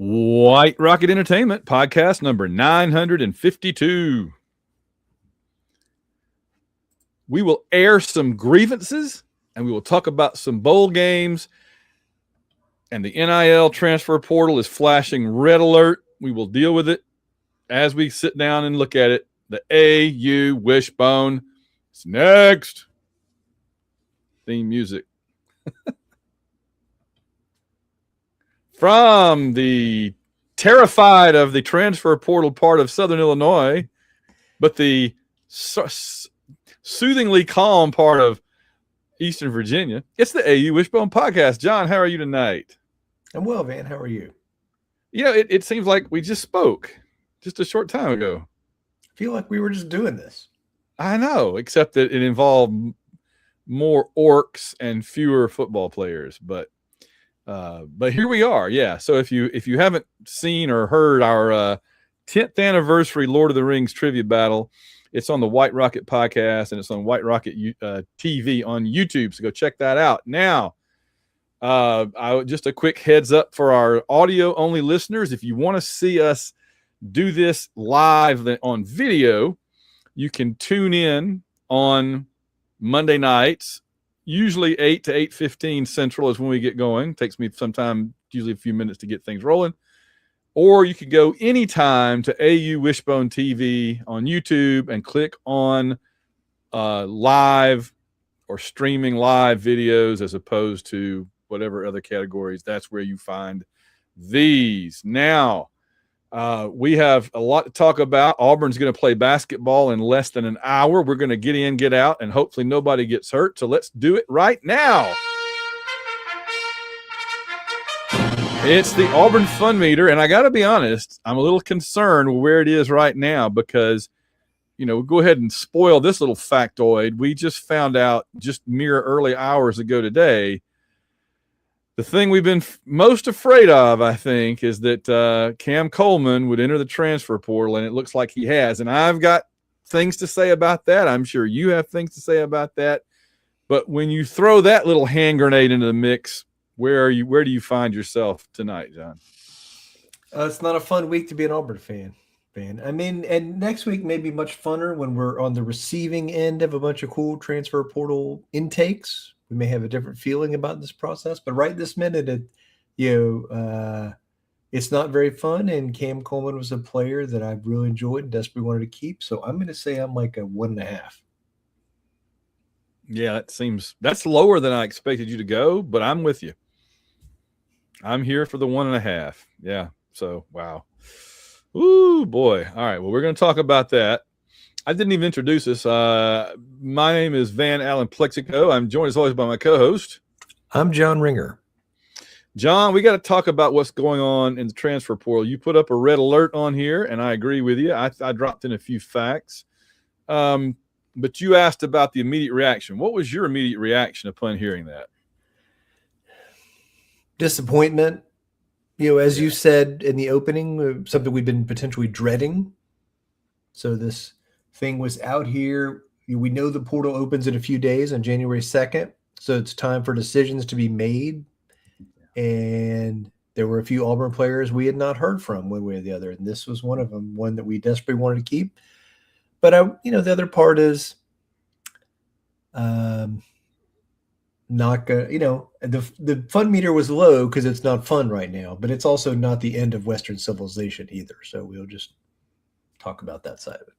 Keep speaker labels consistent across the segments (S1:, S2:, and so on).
S1: White Rocket Entertainment, podcast number 952. We will air some grievances, and we will talk about some bowl games. And the NIL transfer portal is flashing red alert. We will deal with it as we sit down and look at it. The AU Wishbone is next. Theme music. From the terrified of the transfer portal part of Southern Illinois, but the soothingly calm part of Eastern Virginia, it's the AU Wishbone Podcast. John, how are you tonight?
S2: I'm well, Van. How are you?
S1: You know, it seems like we just spoke just a short time ago.
S2: I feel like we were just doing this.
S1: I know, except that it involved more orcs and fewer football players, but here we are. Yeah. So if you haven't seen or heard our 10th anniversary Lord of the Rings trivia battle, it's on the White Rocket podcast and it's on White Rocket TV on YouTube. So go check that out. Now, just a quick heads up for our audio only listeners. If you want to see us do this live on video, you can tune in on Monday nights. Usually 8 to 8:15 Central is when we get going. Takes me some time, usually a few minutes to get things rolling. Or you could go anytime to AU Wishbone TV on YouTube and click on live or streaming live videos as opposed to whatever other categories. That's where you find these. Now, we have a lot to talk about. Auburn's going to play basketball in less than an hour. We're going to get in, get out, and hopefully nobody gets hurt. So let's do it right now. It's the Auburn Fun Meter, and I got to be honest, I'm a little concerned with where it is right now because, we'll go ahead and spoil this little factoid. We just found out just mere early hours ago today, the thing we've been most afraid of, I think, is that Cam Coleman would enter the transfer portal, and it looks like he has. And I've got things to say about that. I'm sure you have things to say about that. But when you throw that little hand grenade into the mix, where do you find yourself tonight, John?
S2: It's not a fun week to be an Auburn fan. I mean, and next week may be much funner when we're on the receiving end of a bunch of cool transfer portal intakes. We may have a different feeling about this process, but right this minute, it's not very fun. And Cam Coleman was a player that I really enjoyed and desperately wanted to keep. So I'm going to say I'm like a 1.5.
S1: Yeah, that's lower than I expected you to go, but I'm with you. I'm here for the 1.5. Yeah. So, wow. Ooh, boy. All right. Well, we're going to talk about that. I didn't even introduce us. My name is Van Allen Plexico. I'm joined as always by my co-host.
S2: I'm John Ringer.
S1: John, we got to talk about what's going on in the transfer portal. You put up a red alert on here, and I agree with you. I dropped in a few facts. But you asked about the immediate reaction. What was your immediate reaction upon hearing that?
S2: Disappointment. As you said in the opening, something we've been potentially dreading. So this thing was out here. We know the portal opens in a few days on January 2nd. So it's time for decisions to be made. And there were a few Auburn players we had not heard from one way or the other. And this was one of them, one that we desperately wanted to keep. But, the other part is not going the fun meter was low because it's not fun right now, but it's also not the end of Western civilization either. So we'll just talk about that side of it.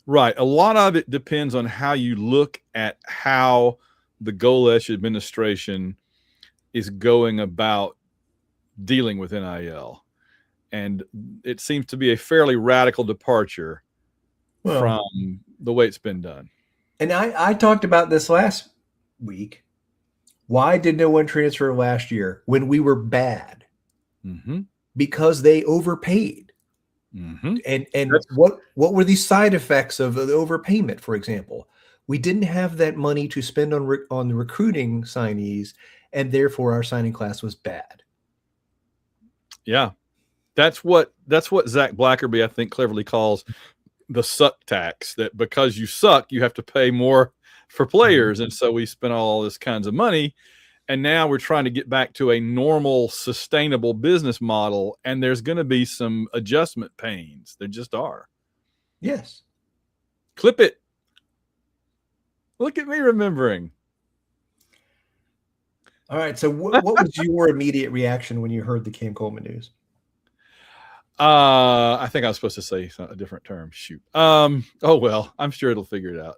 S1: Right. A lot of it depends on how you look at how the Golesh administration is going about dealing with NIL. And it seems to be a fairly radical departure from the way it's been done.
S2: And I talked about this last week. Why did no one transfer last year when we were bad?
S1: Mm-hmm.
S2: Because they overpaid.
S1: Mm-hmm.
S2: And what were the side effects of the overpayment, for example? We didn't have that money to spend on the recruiting signees, and therefore our signing class was bad.
S1: Yeah. That's what Zach Blackerby, I think, cleverly calls the suck tax, that because you suck, you have to pay more for players. And so we spent all this kinds of money. And now we're trying to get back to a normal, sustainable business model. And there's going to be some adjustment pains. There just are.
S2: Yes.
S1: Clip it. Look at me remembering.
S2: All right. So what was your immediate reaction when you heard the Cam Coleman news?
S1: I think I was supposed to say a different term. Shoot. Oh, well, I'm sure it'll figure it out.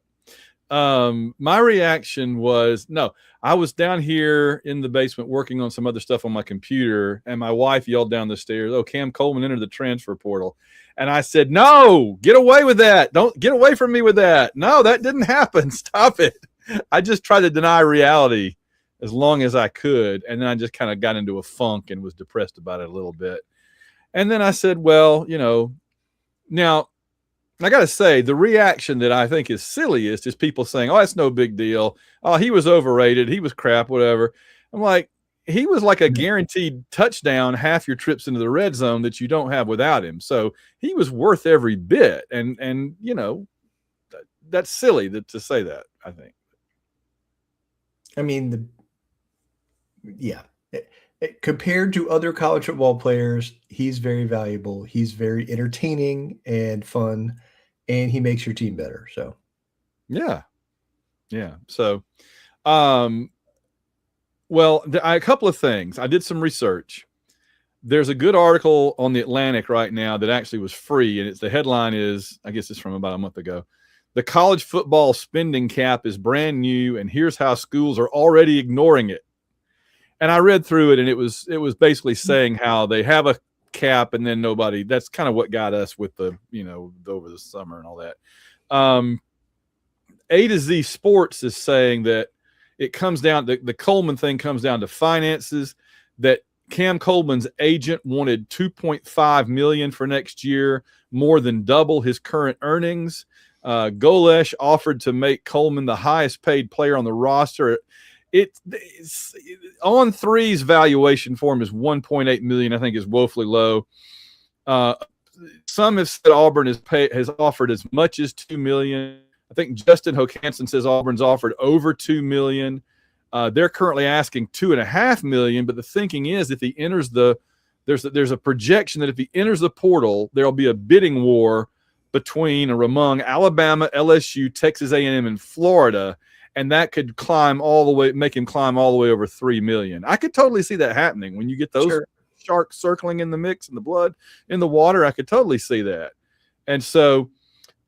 S1: My reaction was, no, I was down here in the basement working on some other stuff on my computer, and my wife yelled down the stairs, "Oh, Cam Coleman entered the transfer portal." And I said, "No, get away with that. Don't get away from me with that. No, that didn't happen. Stop it." I just tried to deny reality as long as I could. And then I just kind of got into a funk and was depressed about it a little bit. And then I said, well, now I got to say, the reaction that I think is silliest is people saying, "Oh, it's no big deal. Oh, he was overrated. He was crap, whatever." I'm like, he was like a guaranteed touchdown half your trips into the red zone that you don't have without him. So he was worth every bit. And that's silly to say that, I think.
S2: I mean, compared to other college football players, he's very valuable. He's very entertaining and fun, and he makes your team better. So,
S1: yeah. So, well, a couple of things. I did some research. There's a good article on the Atlantic right now that actually was free, and the headline is, I guess it's from about a month ago. "The college football spending cap is brand new, and here's how schools are already ignoring it." And I read through it, and it was basically saying how they have a cap, and then nobody. That's kind of what got us with the over the summer and all that. A to Z Sports is saying that it comes down. The Coleman thing comes down to finances. That Cam Coleman's agent wanted $2.5 million for next year, more than double his current earnings. Golesh offered to make Coleman the highest paid player on the roster. It's on three's valuation for him is $1.8 million. I think is woefully low. Some have said Auburn has offered as much as $2 million. I think Justin Hokanson says Auburn's offered over $2 million. They're currently asking $2.5 million, but the thinking is if he enters there's a projection that if he enters the portal, there'll be a bidding war between or among Alabama, LSU, Texas A&M, and Florida. And that could make him climb all the way over $3 million. I could totally see that happening when you get those sharks circling in the mix and the blood in the water. I could totally see that. And so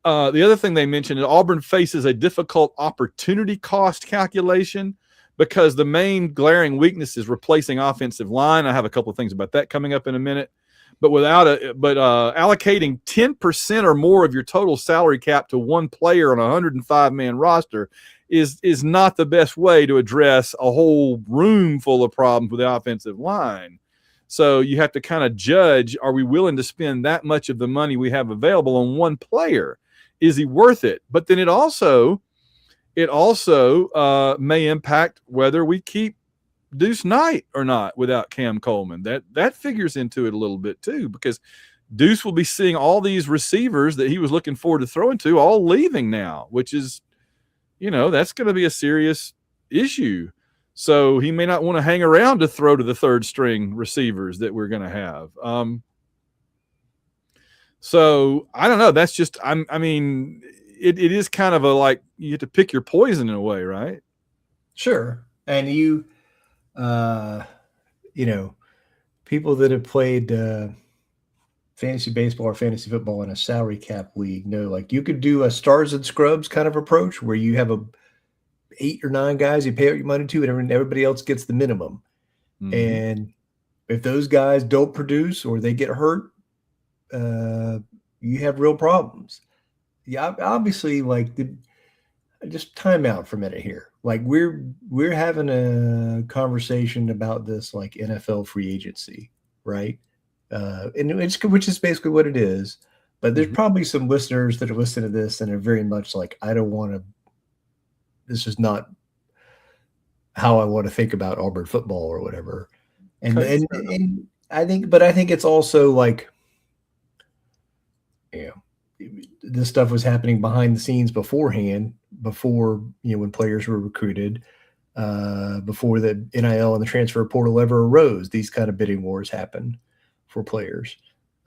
S1: the other thing they mentioned is Auburn faces a difficult opportunity cost calculation because the main glaring weakness is replacing offensive line. I have a couple of things about that coming up in a minute. But allocating 10% or more of your total salary cap to one player on a 105-man roster is not the best way to address a whole room full of problems with the offensive line. So you have to kind of judge, are we willing to spend that much of the money we have available on one player? Is he worth it? But then it also may impact whether we keep Deuce Knight or not without Cam Coleman. That figures into it a little bit too, because Deuce will be seeing all these receivers that he was looking forward to throwing to all leaving now, which is, that's going to be a serious issue. So he may not want to hang around to throw to the third string receivers that we're going to have. So I don't know. That's just, it is kind of like you have to pick your poison in a way, right?
S2: Sure. And people that have played fantasy baseball or fantasy football in a salary cap league know, like, you could do a stars and scrubs kind of approach where you have 8 or 9 guys you pay out your money to, and everybody else gets the minimum. Mm-hmm. And if those guys don't produce or they get hurt, you have real problems. Yeah, obviously, just time out for a minute here. Like, we're having a conversation about this like NFL free agency, right? Which is basically what it is. But there's probably some listeners that are listening to this and are very much like, I don't want to. This is not how I want to think about Auburn football or whatever. And I think it's also like, this stuff was happening behind the scenes beforehand, before when players were recruited. before the NIL and the transfer portal ever arose. These kind of bidding wars happen for players.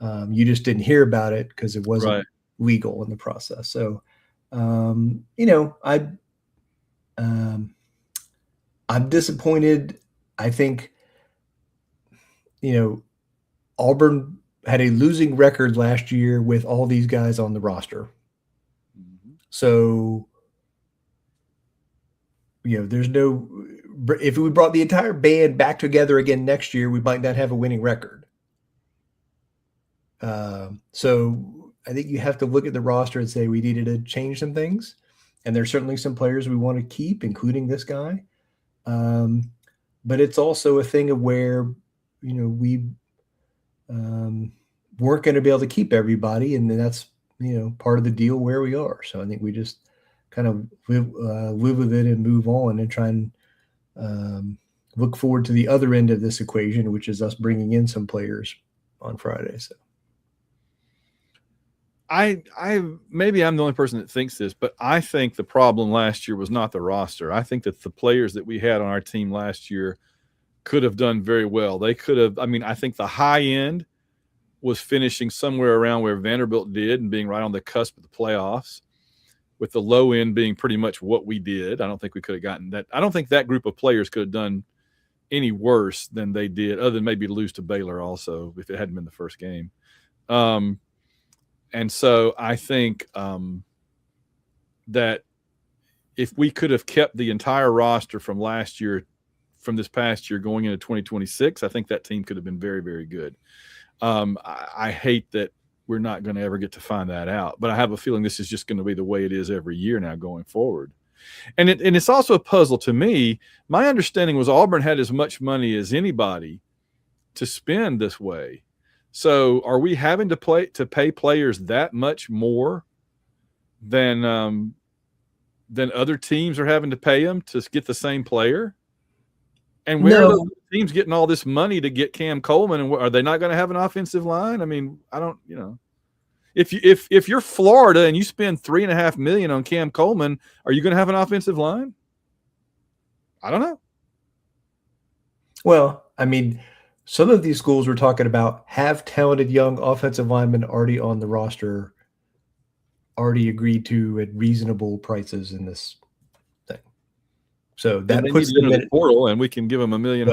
S2: You just didn't hear about it because it wasn't legal in the process. So, I'm disappointed. I think, Auburn had a losing record last year with all these guys on the roster. Mm-hmm. So, there's no, if we brought the entire band back together again next year, we might not have a winning record. So I think you have to look at the roster and say we needed to change some things. And there's certainly some players we want to keep, including this guy. But it's also a thing of where, we weren't going to be able to keep everybody. And then that's, part of the deal where we are. So I think we just kind of live with it and move on and try and look forward to the other end of this equation, which is us bringing in some players on Friday. So
S1: I maybe I'm the only person that thinks this, but I think the problem last year was not the roster. I think that the players that we had on our team last year could have done very well. They could have, I think the high end was finishing somewhere around where Vanderbilt did and being right on the cusp of the playoffs, with the low end being pretty much what we did. I don't think we could have gotten that. I don't think that group of players could have done any worse than they did, other than maybe lose to Baylor also, if it hadn't been the first game. And so I think that if we could have kept the entire roster from last year, from this past year going into 2026, I think that team could have been very, very good. I hate that we're not going to ever get to find that out, but I have a feeling this is just going to be the way it is every year now going forward. And it's also a puzzle to me. My understanding was Auburn had as much money as anybody to spend this way. So are we having to pay players that much more than other teams are having to pay them to get the same player? And where are those teams getting all this money to get Cam Coleman? And are they not going to have an offensive line? I don't, if you're Florida and you spend $3.5 million on Cam Coleman, are you going to have an offensive line? I don't know.
S2: Well, some of these schools we're talking about have talented young offensive linemen already on the roster, already agreed to at reasonable prices in this thing. So that puts them in the
S1: portal, and we can give them $1.5 million.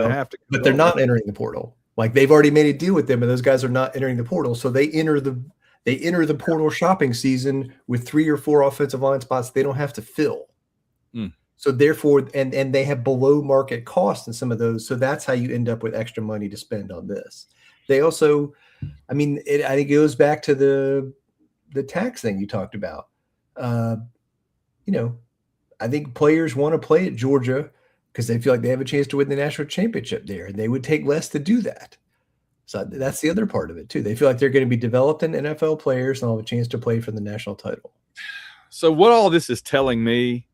S2: But they're not entering the portal. Like, they've already made a deal with them, and those guys are not entering the portal. So they enter the portal shopping season with 3 or 4 offensive line spots they don't have to fill. So therefore, and they have below market costs in some of those. So that's how you end up with extra money to spend on this. They also, I think it goes back to the tax thing you talked about. I think players want to play at Georgia because they feel like they have a chance to win the national championship there, and they would take less to do that. So that's the other part of it too. They feel like they're going to be developed in NFL players and they'll have a chance to play for the national title.
S1: So what all this is telling me,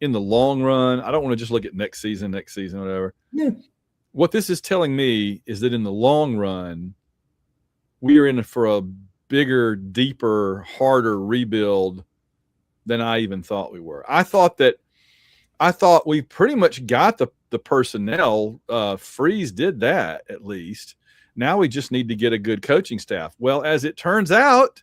S1: in the long run, I don't want to just look at next season, whatever.
S2: Yeah.
S1: What this is telling me is that in the long run, we are in for a bigger, deeper, harder rebuild than I even thought we were. I thought we pretty much got the personnel. Freeze did that, at least. Now we just need to get a good coaching staff. Well, as it turns out,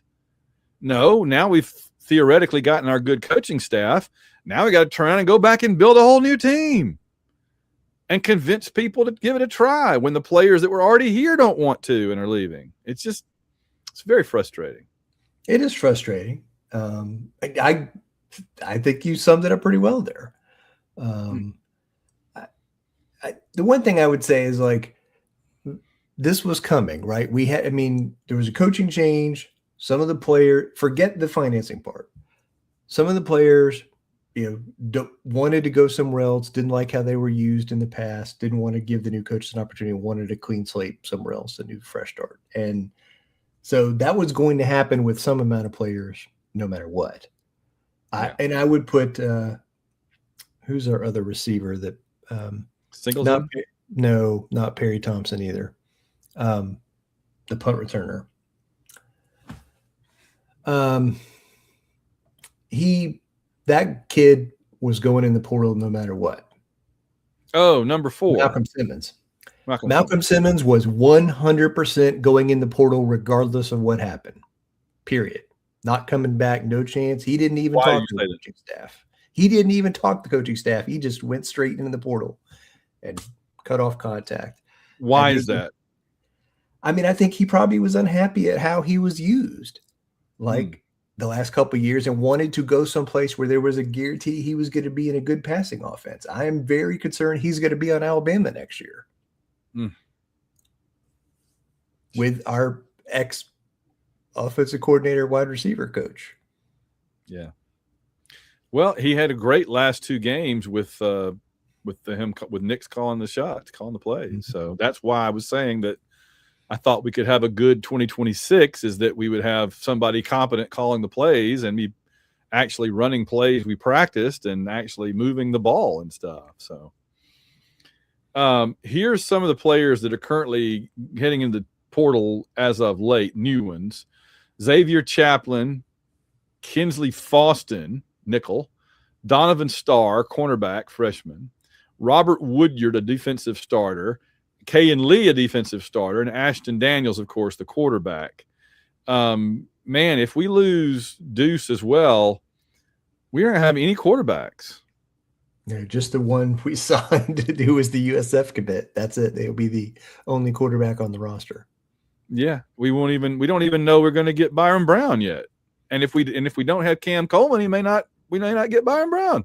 S1: no, now we've theoretically gotten our good coaching staff. Now we got to turn around and go back and build a whole new team and convince people to give it a try when the players that were already here don't want to and are leaving. It's very frustrating.
S2: It is frustrating. I think you summed it up pretty well there. The one thing I would say is, like, this was coming, right? There was a coaching change. Some of the players, forget the financing part. Some of the players, wanted to go somewhere else, didn't like how they were used in the past, didn't want to give the new coaches an opportunity, wanted a clean slate somewhere else, a new fresh start. And so that was going to happen with some amount of players, no matter what. Yeah. I would put, who's our other receiver that,
S1: Singleton?
S2: Not Perry Thompson either. The punt returner. That kid was going in the portal no matter what.
S1: Oh, number 4.
S2: Malcolm Simmons.
S1: Malcolm
S2: Malcolm
S1: Simmons.
S2: Simmons was 100% going in the portal regardless of what happened. Period. Not coming back, no chance. He didn't even
S1: Why do
S2: talk
S1: you
S2: to the
S1: say that?
S2: coaching staff. He didn't even talk to the coaching staff. He just went straight into the portal and cut off contact.
S1: Why is that?
S2: I mean, I think he probably was unhappy at how he was used,
S1: Hmm.
S2: the last couple of years, and wanted to go someplace where there was a guarantee he was going to be in a good passing offense. I am very concerned he's going to be on Alabama next year with our ex offensive coordinator, wide receiver coach.
S1: Yeah. Well, he had a great last 2 games with Nick's calling the shots, calling the plays. So that's why I was saying that I thought we could have a good 2026 is that we would have somebody competent calling the plays and be actually running plays we practiced and actually moving the ball and stuff. So here's some of the players that are currently heading into the portal as of late, new ones. Xavier Chaplin, Kinsley Faustin, nickel, Donovan Starr, cornerback, freshman, Robert Woodyard, a defensive starter, Kayan Lee, a defensive starter, and Ashton Daniels, of course, the quarterback. Man, if we lose Deuce as well, we aren't having any quarterbacks.
S2: No, just the one we signed who was the USF commit. That's it. They'll be the only quarterback on the roster.
S1: Yeah, we don't even know we're going to get Byron Brown yet. And if we don't have Cam Coleman, we may not get Byron Brown.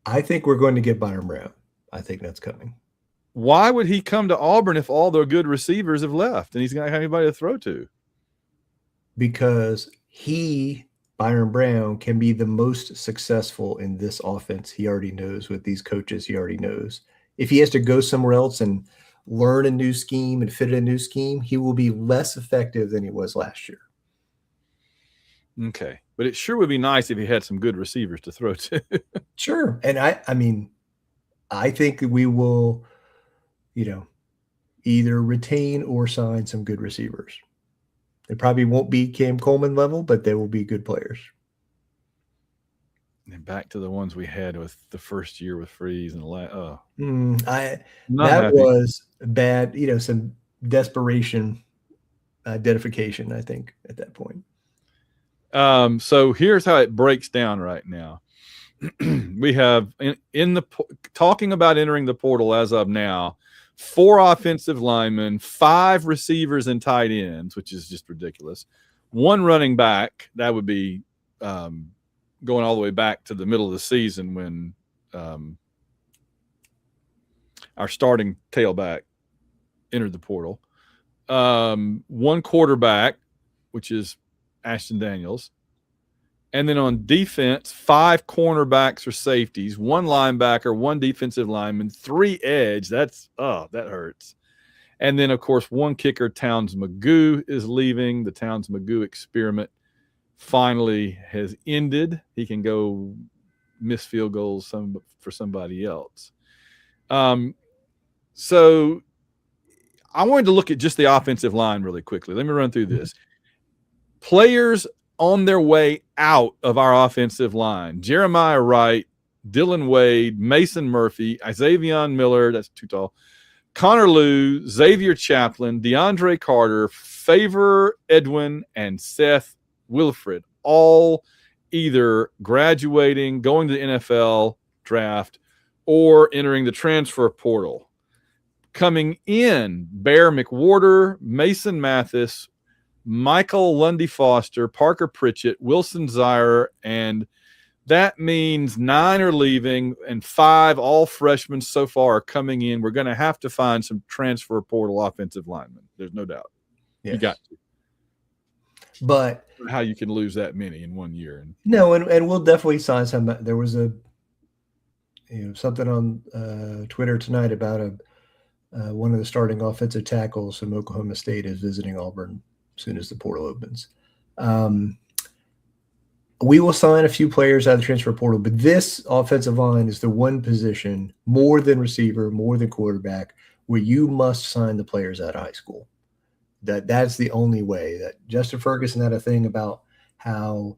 S2: I think we're going to get Byron Brown. I think that's coming.
S1: Why would he come to Auburn if all their good receivers have left and he's not have anybody to throw to?
S2: Because Byron Brown, can be the most successful in this offense he already knows with these coaches he already knows. If he has to go somewhere else and learn a new scheme and fit a new scheme, he will be less effective than he was last year.
S1: Okay. But it sure would be nice if he had some good receivers to throw to.
S2: Sure. And I mean, I think we will, either retain or sign some good receivers. They probably won't be Cam Coleman level, but they will be good players.
S1: And back to the ones we had with the first year with Freeze and
S2: that was bad, some desperation identification, I think, at that point.
S1: So here's how it breaks down right now. We have talking about entering the portal as of now, 4 offensive linemen, 5 receivers and tight ends, which is just ridiculous. 1 running back. That would be going all the way back to the middle of the season when our starting tailback entered the portal. 1 quarterback, which is Ashton Daniels. And then on defense, 5 cornerbacks or safeties, 1 linebacker, 1 defensive lineman, 3 edge. That hurts. And then, of course, 1 kicker, Towns Magoo, is leaving. The Towns Magoo experiment finally has ended. He can go miss field goals for somebody else. So I wanted to look at just the offensive line really quickly. Let me run through this. Players on their way out of our offensive line: Jeremiah Wright, Dylan Wade, Mason Murphy, Xavier Miller, that's too tall, Connor Liu, Xavier Chaplin, DeAndre Carter, Favor Edwin, and Seth Wilfred, all either graduating, going to the NFL draft, or entering the transfer portal. Coming in, Bear McWhorter, Mason Mathis, Michael Lundy Foster, Parker Pritchett, Wilson Zaire, and that means 9 are leaving and 5, all freshmen so far, are coming in. We're going to have to find some transfer portal offensive linemen. There's no doubt. Yes. You got to.
S2: But
S1: how you can lose that many in 1 year?
S2: No, and we'll definitely sign some. There was something on Twitter tonight about one of the starting offensive tackles from Oklahoma State is visiting Auburn as soon as the portal opens. We will sign a few players out of the transfer portal, but this offensive line is the one position, more than receiver, more than quarterback, where you must sign the players out of high school. That's the only way. That Justin Ferguson had a thing about how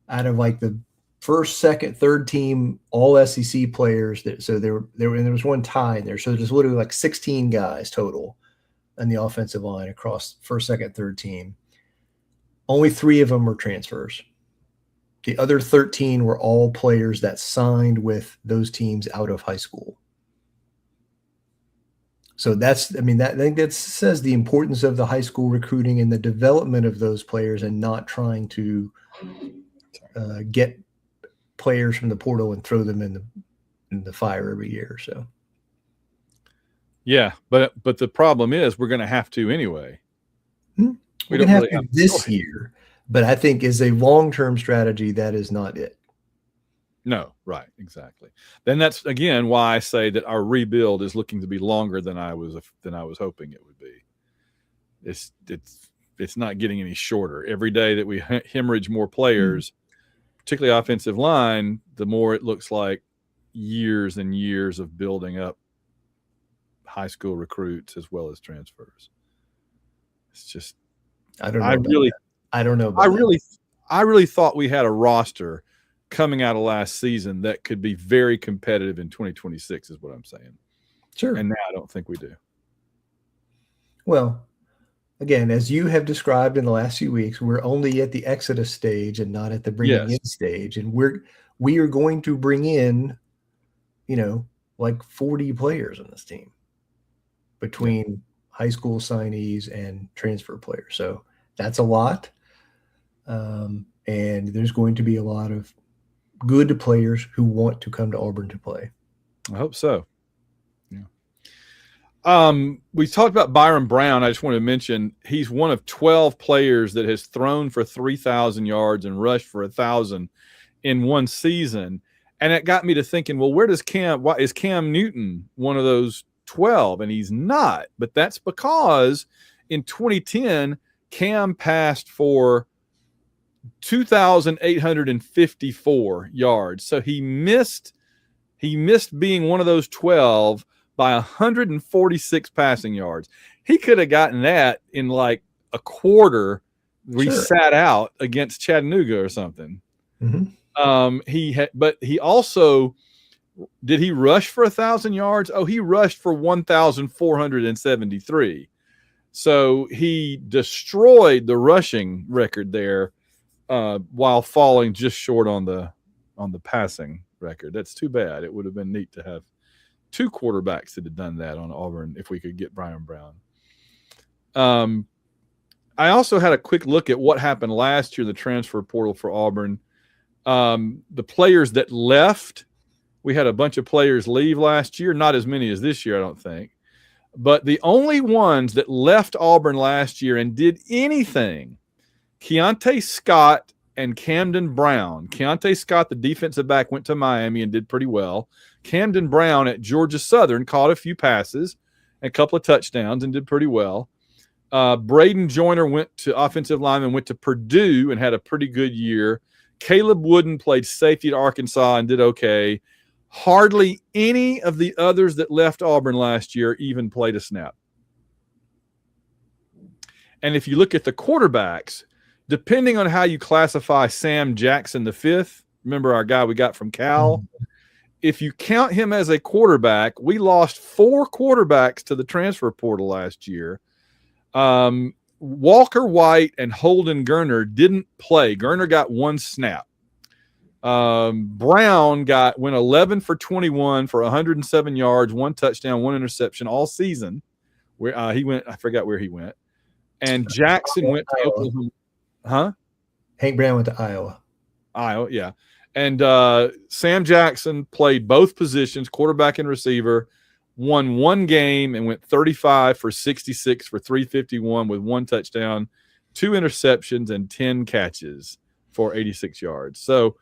S2: out of like the first, second, third team, all SEC players. So there was one tie in there. So there's literally like 16 guys total on the offensive line across first, second, third team. Only 3 of them were transfers. The other 13 were all players that signed with those teams out of high school. So I think that says the importance of the high school recruiting and the development of those players, and not trying to get players from the portal and throw them in the fire every year. So,
S1: yeah, but the problem is we're going to have to anyway.
S2: We're going to have to this year, but I think as a long-term strategy, that is not it.
S1: No, right, exactly. Then that's again why I say that our rebuild is looking to be longer than I was hoping it would be. It's not getting any shorter. Every day that we hemorrhage more players, particularly offensive line, the more it looks like years and years of building up high school recruits as well as transfers. It's just I really thought we had a roster coming out of last season that could be very competitive in 2026 is what I'm saying.
S2: Sure.
S1: And now I don't think we do.
S2: Well, again, as you have described in the last few weeks, we're only at the exodus stage and not at the bringing in stage. And we are going to bring in, like 40 players on this team between high school signees and transfer players. So that's a lot. And there's going to be a lot of good players who want to come to Auburn to play.
S1: I hope so. Yeah. We talked about Byron Brown. I just want to mention he's one of 12 players that has thrown for 3,000 yards and rushed for 1,000 in one season. And it got me to thinking, well, why is Cam Newton one of those 12? And he's not. But that's because in 2010, Cam passed for 2,854 yards. So he missed being one of those 12 by 146 passing yards. He could have gotten that in like a quarter. We sat out against Chattanooga or something. But he also did he rush for 1,000 yards? Oh, he rushed for 1,473. So he destroyed the rushing record there. While falling just short on the passing record. That's too bad. It would have been neat to have 2 quarterbacks that had done that on Auburn if we could get Byron Brown. I also had a quick look at what happened last year in the transfer portal for Auburn. The players that left, we had a bunch of players leave last year, not as many as this year, I don't think. But the only ones that left Auburn last year and did anything, Keontae Scott and Camden Brown. Keontae Scott, the defensive back, went to Miami and did pretty well. Camden Brown at Georgia Southern caught a few passes, a couple of touchdowns, and did pretty well. Braden Joyner went to offensive lineman, went to Purdue and had a pretty good year. Caleb Wooden played safety at Arkansas and did okay. Hardly any of the others that left Auburn last year even played a snap. And if you look at the quarterbacks, depending on how you classify Sam Jackson V, remember our guy we got from Cal, if you count him as a quarterback, we lost 4 quarterbacks to the transfer portal last year. Walker White and Holden Gerner didn't play. Gerner got 1 snap. Brown went 11 for 21 for 107 yards, 1 touchdown, 1 interception all season. Where he went, I forgot where he went. And Jackson went to Oklahoma. Huh?
S2: Hank Brown went to Iowa.
S1: Yeah. And Sam Jackson played both positions, quarterback and receiver, won 1 game and went 35 for 66 for 351 with 1 touchdown, 2 interceptions, and 10 catches for 86 yards. So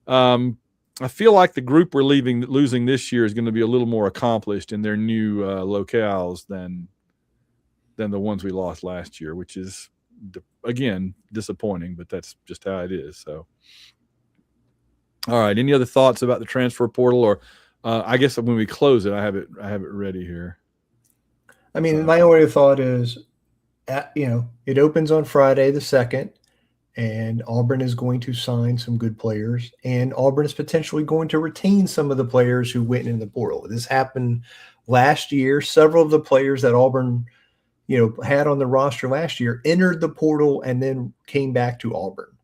S1: I feel like the group we're losing this year is going to be a little more accomplished in their new locales than the ones we lost last year, which is, again, disappointing, but that's just how it is. So, all right. Any other thoughts about the transfer portal, or I guess when we close it, I have it ready here.
S2: My only thought is, it opens on Friday the 2nd. and Auburn is going to sign some good players, and Auburn is potentially going to retain some of the players who went in the portal. This happened last year. Several of the players that Auburn, had on the roster last year entered the portal and then came back to Auburn.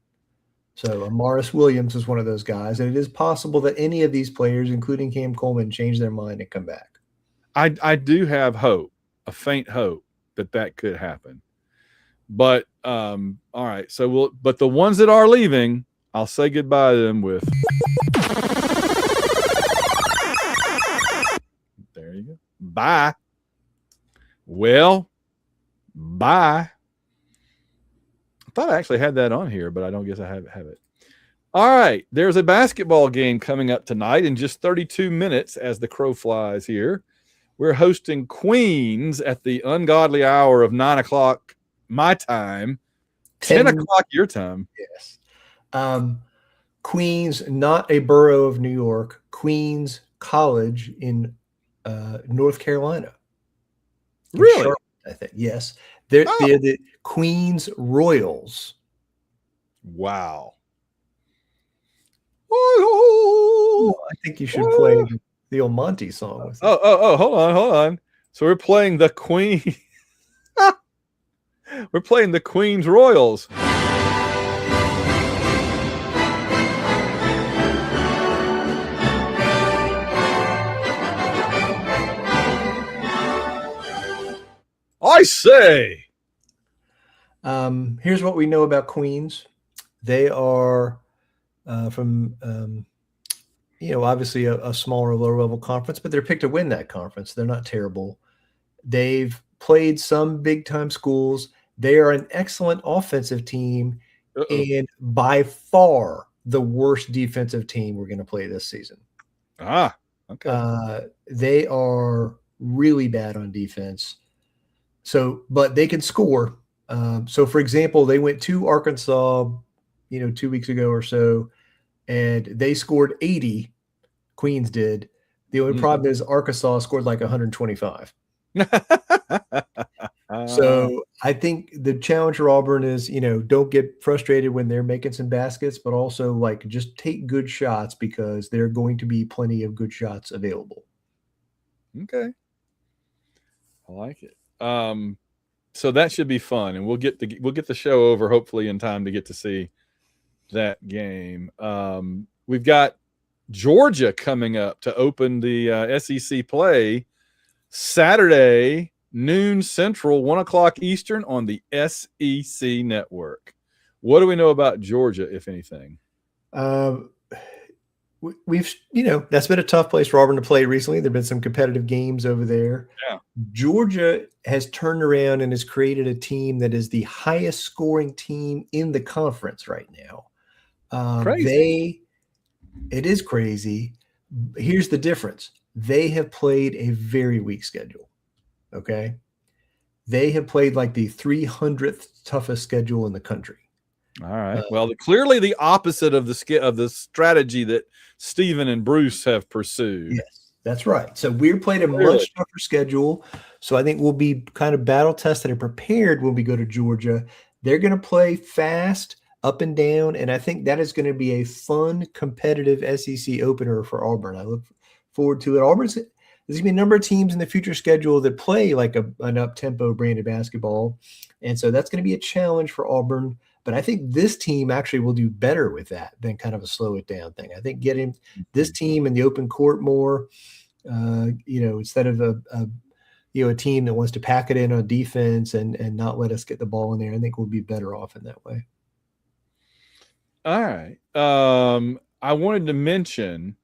S2: So Amaris Williams is one of those guys, and it is possible that any of these players, including Cam Coleman, change their mind and come back.
S1: I do have hope, a faint hope that could happen. But all right, so but the ones that are leaving, I'll say goodbye to them with there you go. Bye. Well, bye. I thought I actually had that on here, but I don't guess I have it. All right, there's a basketball game coming up tonight in just 32 minutes as the crow flies here. We're hosting Queens at the ungodly hour of 9 o'clock my time, 10 o'clock your time.
S2: Yes. Queens, not a borough of New York, Queens College in North Carolina.
S1: Really?
S2: Charlotte, I think. Yes. They're the Queens Royals.
S1: Wow.
S2: I think you should play the old Monty song.
S1: Hold on. So we're playing the Queen. We're playing the Queens Royals. I say.
S2: Here's what we know about Queens. They are from, obviously a smaller, lower level conference, but they're picked to win that conference. They're not terrible. They've played some big time schools. They are an excellent offensive team and by far the worst defensive team we're going to play this season.
S1: Okay.
S2: They are really bad on defense. But they can score. So for example, they went to Arkansas, 2 weeks ago or so, and they scored 80. Queens did. The only problem is Arkansas scored like 125. So I think the challenge for Auburn is, don't get frustrated when they're making some baskets, but also just take good shots because there are going to be plenty of good shots available.
S1: Okay. I like it. So that should be fun, and we'll get the show over hopefully in time to get to see that game. We've got Georgia coming up to open the SEC play Saturday, noon Central, 1 o'clock Eastern on the SEC Network. What do we know about Georgia, if anything?
S2: We've, that's been a tough place for Auburn to play recently. There've been some competitive games over there.
S1: Yeah.
S2: Georgia has turned around and has created a team that is the highest scoring team in the conference right now.
S1: Crazy.
S2: It is crazy. Here's the difference. They have played a very weak schedule. Okay. They have played like the 300th toughest schedule in the country.
S1: All right. Well, clearly the opposite of the strategy that Stephen and Bruce have pursued.
S2: Yes, that's right. So we're playing a much tougher schedule. So I think we'll be kind of battle tested and prepared when we go to Georgia. They're going to play fast, up and down, and I think that is going to be a fun, competitive SEC opener for Auburn. I look forward to it. There's going to be a number of teams in the future schedule that play like an up-tempo brand of basketball, and so that's going to be a challenge for Auburn. But I think this team actually will do better with that than kind of a slow it down thing. I think getting this team in the open court more, instead of a team that wants to pack it in on defense and not let us get the ball in there, I think we'll be better off in that way.
S1: All right. I wanted to mention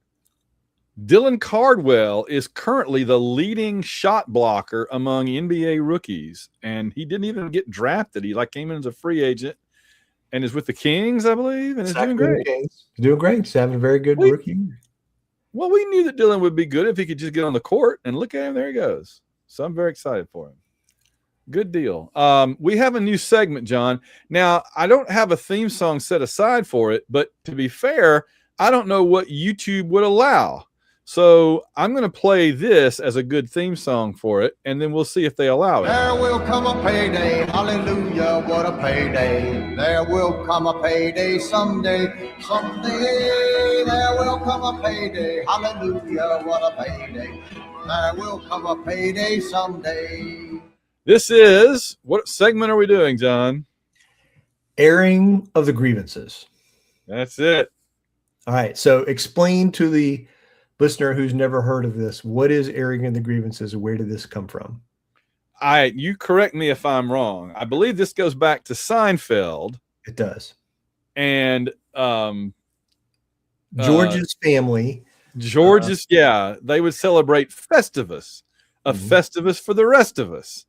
S1: Dylan Cardwell is currently the leading shot blocker among NBA rookies, and he didn't even get drafted. He came in as a free agent. And is with the Kings, I believe, and is doing great.
S2: He's doing great. He's having a very good rookie.
S1: Well, we knew that Dylan would be good if he could just get on the court, and look at him. There he goes. So I'm very excited for him. Good deal. We have a new segment, John. Now, I don't have a theme song set aside for it, but to be fair, I don't know what YouTube would allow. So I'm going to play this as a good theme song for it, and then we'll see if they allow it.
S3: There will come a payday, hallelujah, what a payday. There will come a payday someday, someday. There will come a payday, hallelujah, what a payday. There will come a payday someday.
S1: This is, what segment are we doing, John?
S2: Airing of the grievances.
S1: That's it.
S2: All right. So explain to the listener who's never heard of this, what is airing of the grievances? Where did this come from?
S1: You correct me if I'm wrong. I believe this goes back to Seinfeld.
S2: It does.
S1: And
S2: George's family.
S1: George's, they would celebrate Festivus, a Festivus for the rest of us.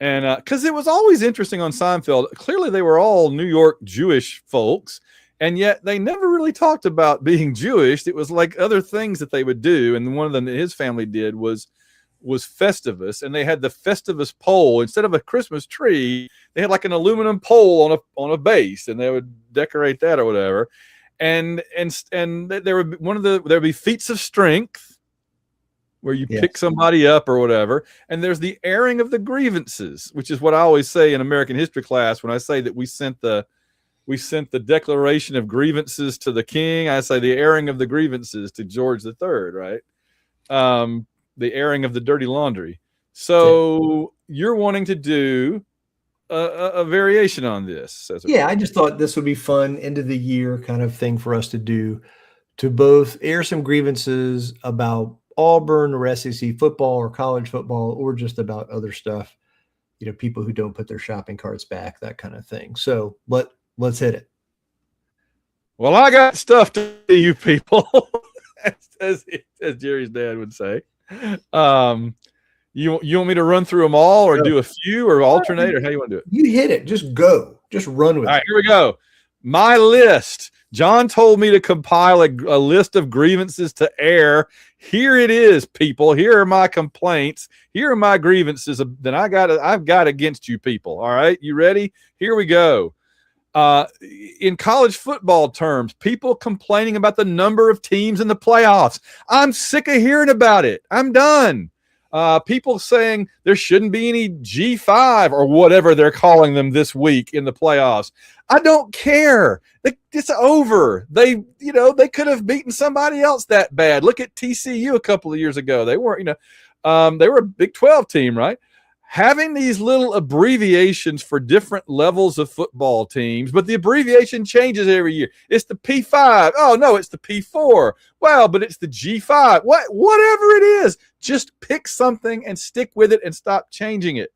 S1: And because it was always interesting on Seinfeld, clearly they were all New York Jewish folks, and yet they never really talked about being Jewish. It was like other things that they would do. And one of them that his family did was Festivus, and they had the Festivus pole. Instead of a Christmas tree, they had like an aluminum pole on a base, and they would decorate that or whatever. And there would be feats of strength where you pick somebody up or whatever. And there's the airing of the grievances, which is what I always say in American history class when I say that we sent the Declaration of Grievances to the king. I say the airing of the grievances to George III, right? The airing of the dirty laundry. So you're wanting to do a variation on this.
S2: I just thought this would be fun, end of the year kind of thing for us to do, to both air some grievances about Auburn or SEC football or college football, or just about other stuff, people who don't put their shopping carts back, that kind of thing. So let's hit it.
S1: Well, I got stuff to you people, as Jerry's dad would say. You want me to run through them all, or do a few, or alternate, or how you want to do it?
S2: You hit it. Just go. Just run with it.
S1: All right, here we go. My list. John told me to compile a list of grievances to air. Here it is, people. Here are my complaints. Here are my grievances that I've got against you people. All right, you ready? Here we go. In college football terms, people complaining about the number of teams in the playoffs. I'm sick of hearing about it. I'm done. People saying there shouldn't be any G5 or whatever they're calling them this week in the playoffs. I don't care. It's over. They could have beaten somebody else that bad. Look at TCU a couple of years ago. They weren't, they were a Big 12 team, right? Having these little abbreviations for different levels of football teams, but the abbreviation changes every year. It's the P5. Oh, no, it's the P4. Well, but it's the G5. Whatever it is, just pick something and stick with it and stop changing it.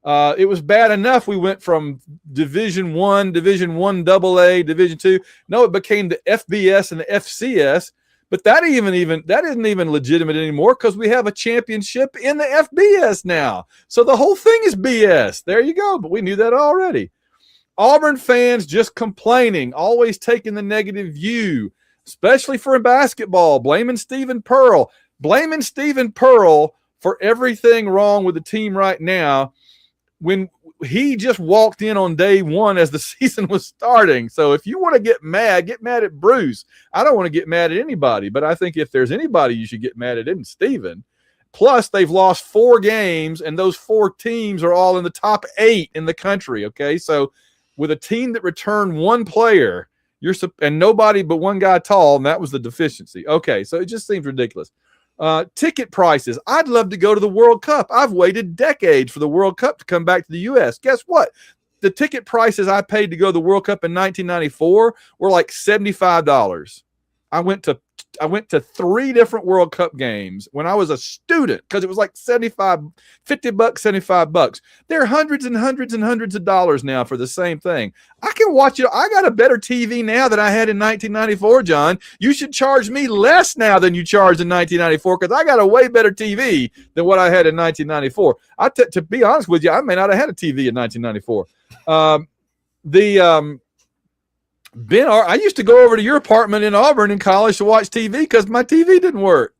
S1: It was bad enough we went from Division I, Division I AA, Division II. No, it became the FBS and the FCS. But that isn't even legitimate anymore, because we have a championship in the FBS now. So the whole thing is BS. There you go. But we knew that already. Auburn fans just complaining, always taking the negative view, especially for basketball, blaming Stephen Pearl for everything wrong with the team right now, when he just walked in on day one as the season was starting. So if you want to get mad at Bruce. I don't want to get mad at anybody, but I think if there's anybody you should get mad at, it's Stephen. Plus, they've lost 4 games, and those 4 teams are all in the top 8 in the country, okay? So with a team that returned 1 player, and nobody but one guy tall, and that was the deficiency. Okay, so it just seems ridiculous. Ticket prices. I'd love to go to the World Cup. I've waited decades for the World Cup to come back to the U.S. Guess what? The ticket prices I paid to go to the World Cup in 1994 were like $75. I went to 3 different World Cup games when I was a student, because it was like $50, $75. They're hundreds and hundreds and hundreds of dollars now for the same thing. I can watch it. I got a better TV now than I had in 1994, John. You should charge me less now than you charged in 1994, because I got a way better TV than what I had in 1994. To be honest with you, I may not have had a TV in 1994. I used to go over to your apartment in Auburn in college to watch TV because my TV didn't work.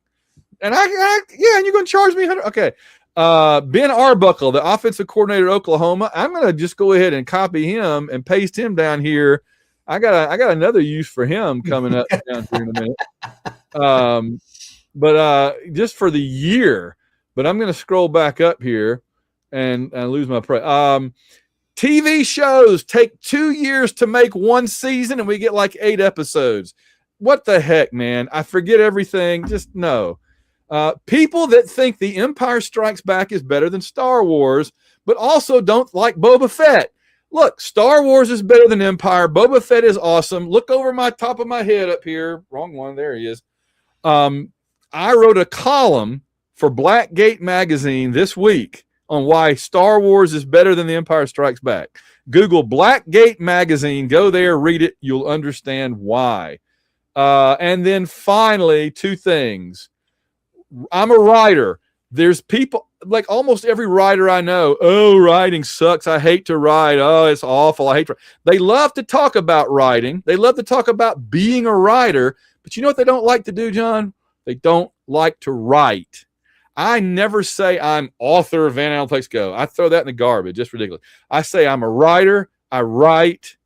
S1: And and you're going to charge me $100. Okay. Ben Arbuckle, the offensive coordinator at Oklahoma. I'm going to just go ahead and copy him and paste him down here. I got another use for him coming up down here in a minute. But just for the year. But I'm going to scroll back up here and lose my prey. TV shows take 2 years to make one season, and we get like 8 episodes. What the heck, man? I forget everything. Just no. People that think The Empire Strikes Back is better than Star Wars, but also don't like Boba Fett. Look, Star Wars is better than Empire. Boba Fett is awesome. Look over my top of my head up here. Wrong one. There he is. I wrote a column for Blackgate magazine this week on why Star Wars is better than The Empire Strikes Back. Google Blackgate magazine. Go there, read it. You'll understand why. And then finally, 2 things. I'm a writer. There's people, like almost every writer I know, oh, writing sucks. I hate to write. Oh, it's awful. I hate to. They love to talk about writing. They love to talk about being a writer. But you know what they don't like to do, John? They don't like to write. I never say I'm author of Van Allen Place Go. I throw that in the garbage. It's ridiculous. I say I'm a writer. I write.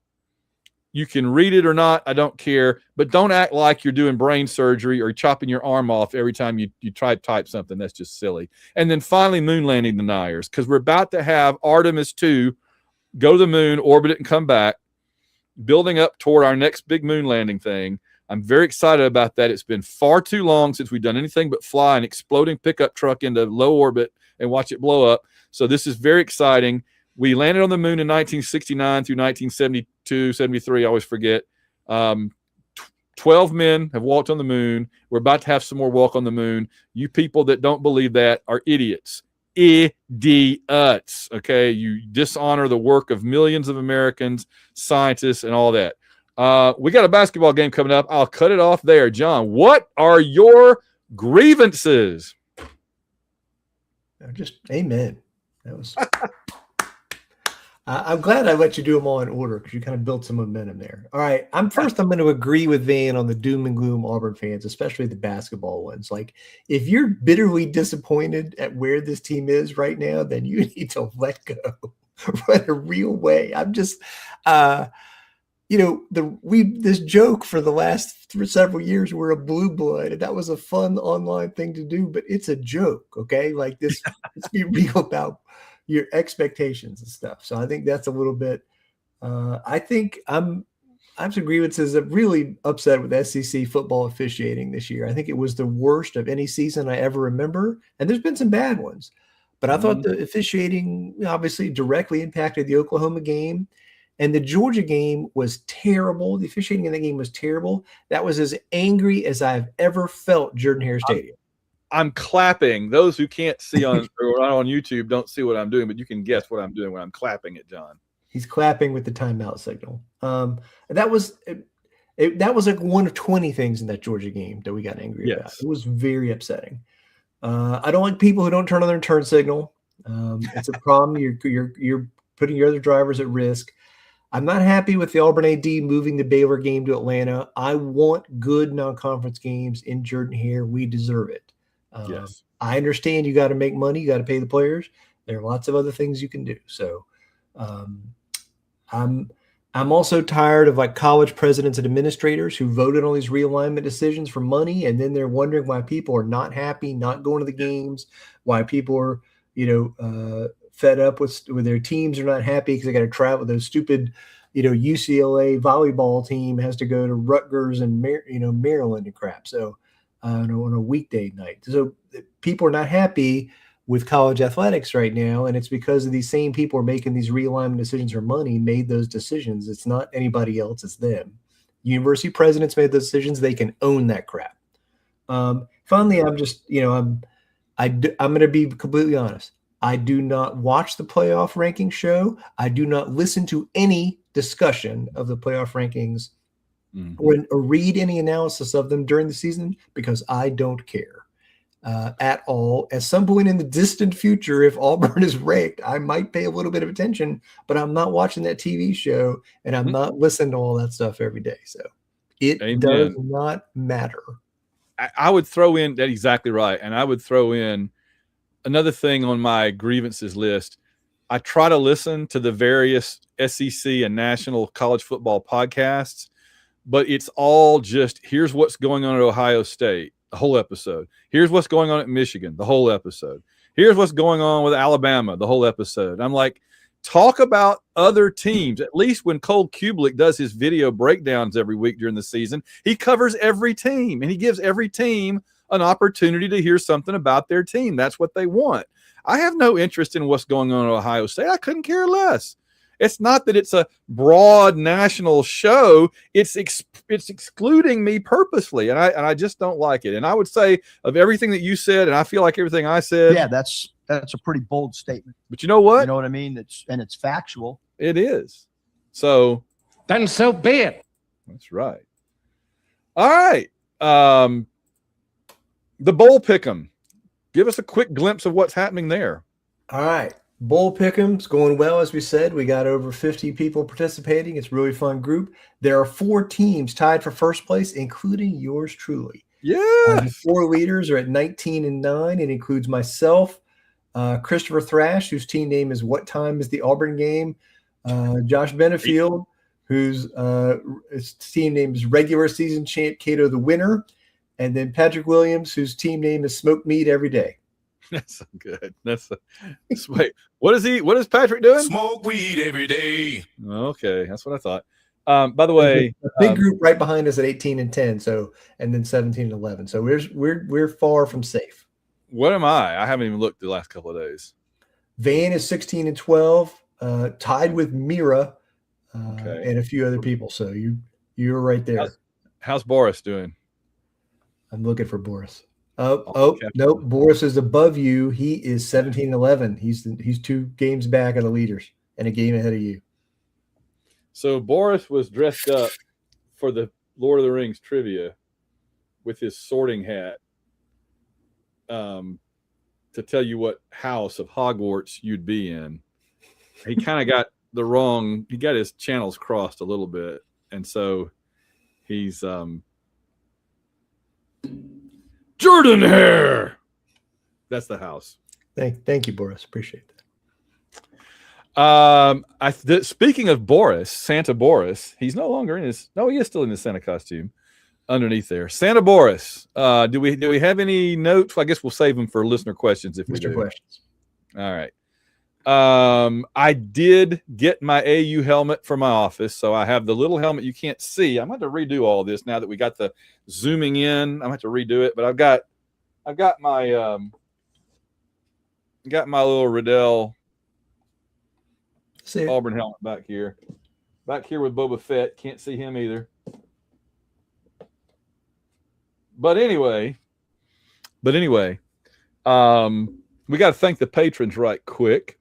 S1: You can read it or not. I don't care. But don't act like you're doing brain surgery or chopping your arm off every time you try to type something. That's just silly. And then finally, moon landing deniers, because we're about to have Artemis 2 go to the moon, orbit it, and come back, building up toward our next big moon landing thing. I'm very excited about that. It's been far too long since we've done anything but fly an exploding pickup truck into low orbit and watch it blow up. So this is very exciting. We landed on the moon in 1969 through 1972, 73. I always forget. 12 men have walked on the moon. We're about to have some more walk on the moon. You people that don't believe that are idiots. Idiots. Okay. You dishonor the work of millions of Americans, scientists, and all that. We got a basketball game coming up. I'll cut it off there. John, what are your grievances?
S2: Just amen. That was. I'm glad I let you do them all in order because you kind of built some momentum there. All right. I'm going to agree with Van on the doom and gloom Auburn fans, especially the basketball ones. Like, if you're bitterly disappointed at where this team is right now, then you need to let go, run a real way. I'm just, this joke for the last several years, we're a blue blood, and that was a fun online thing to do, but it's a joke. Okay. Like this, let's be real about your expectations and stuff. So I think that's a little bit, I think I'm some grievances. I'm really upset with SEC football officiating this year. I think it was the worst of any season I ever remember. And there's been some bad ones, but I thought the officiating obviously directly impacted the Oklahoma game, and the Georgia game was terrible. The officiating in that game was terrible. That was as angry as I've ever felt Jordan-Hare Stadium.
S1: I'm clapping. Those who can't see on or on YouTube don't see what I'm doing, but you can guess what I'm doing when I'm clapping at John.
S2: He's clapping with the timeout signal. That was like one of 20 things in that Georgia game that we got angry about. It was very upsetting. I don't like people who don't turn on their turn signal. It's a problem. You're putting your other drivers at risk. I'm not happy with the Auburn AD moving the Baylor game to Atlanta. I want good non-conference games in Jordan-Hare. We deserve it.
S1: Yes.
S2: I understand you got to make money. You got to pay the players. There are lots of other things you can do. So I'm also tired of like college presidents and administrators who voted on these realignment decisions for money, and then they're wondering why people are not happy, not going to the games, why people are, fed up with their teams are not happy because they got to travel. Those stupid, UCLA volleyball team has to go to Rutgers and Maryland and crap. So on a weekday night. So people are not happy with college athletics right now, and it's because of these same people are making these realignment decisions for money, made those decisions. It's not anybody else, it's them. University presidents made those decisions. They can own that crap. Finally, I'm just, I'm going to be completely honest. I do not watch the playoff ranking show. I do not listen to any discussion of the playoff rankings or read any analysis of them during the season because I don't care at all. At some point in the distant future, if Auburn is ranked, I might pay a little bit of attention, but I'm not watching that TV show and I'm not listening to all that stuff every day. So it does not matter.
S1: I would throw in that exactly right. And I would throw in another thing on my grievances list. I try to listen to the various SEC and national college football podcasts, but it's all just, here's what's going on at Ohio State. the whole episode. Here's what's going on at Michigan, the whole episode. Here's what's going on with Alabama, the whole episode. I'm like, talk about other teams. At least when Cole Kubelik does his video breakdowns every week during the season, he covers every team, and he gives every team an opportunity to hear something about their team. That's what they want. I have no interest in what's going on at Ohio State. I couldn't care less. It's not that it's a broad national show. It's excluding me purposely, and I just don't like it. And I would say, of everything that you said, and I feel like everything I said.
S4: Yeah, that's a pretty bold statement.
S1: But you know what?
S4: You know what I mean? It's factual.
S1: It is. So
S5: then so be it.
S1: That's right. All right. The bowl pick'em. Give us a quick glimpse of what's happening there.
S2: All right. Bowl pick'em's going well, as we said. We got over 50 people participating. It's a really fun group. There are 4 teams tied for first place, including yours truly.
S1: Yeah.
S2: The 4 leaders are at 19-9. It includes myself, Christopher Thrash, whose team name is What Time is the Auburn Game? Josh Benefield, whose his team name is Regular Season Champ Cato the Winner. And then Patrick Williams, whose team name is Smoked Meat Every Day.
S1: That's so good. Wait, what is Patrick doing?
S6: Smoke weed every day.
S1: Okay, that's what I thought. By the way,
S2: a big group right behind us at 18-10. So, and then 17-11. So we're far from safe.
S1: What am I? I haven't even looked the last couple of days.
S2: Van is 16-12, tied with Mira and a few other people. So you're right there.
S1: How's Boris doing?
S2: I'm looking for Boris. Nope. Boris is above you. He is 17-11. He's 2 games back of the leaders and a game ahead of you.
S1: So Boris was dressed up for the Lord of the Rings trivia with his sorting hat to tell you what house of Hogwarts you'd be in. He kind of got he got his channels crossed a little bit. And so he's Jordan hair. That's the house.
S2: Thank you, Boris. Appreciate that.
S1: Speaking of Boris, Santa Boris, he's no longer in his. No, he is still in his Santa costume underneath there. Santa Boris. Do we have any notes? I guess we'll save them for listener questions if we do.
S2: Questions.
S1: All right. I did get my AU helmet for my office, so I have the little helmet you can't see. I'm going to redo all this now that we got the zooming in. I'm going to have to redo it, but I've got my little Riddell Auburn helmet back here with Boba Fett. Can't see him either. But anyway, we got to thank the patrons right quick.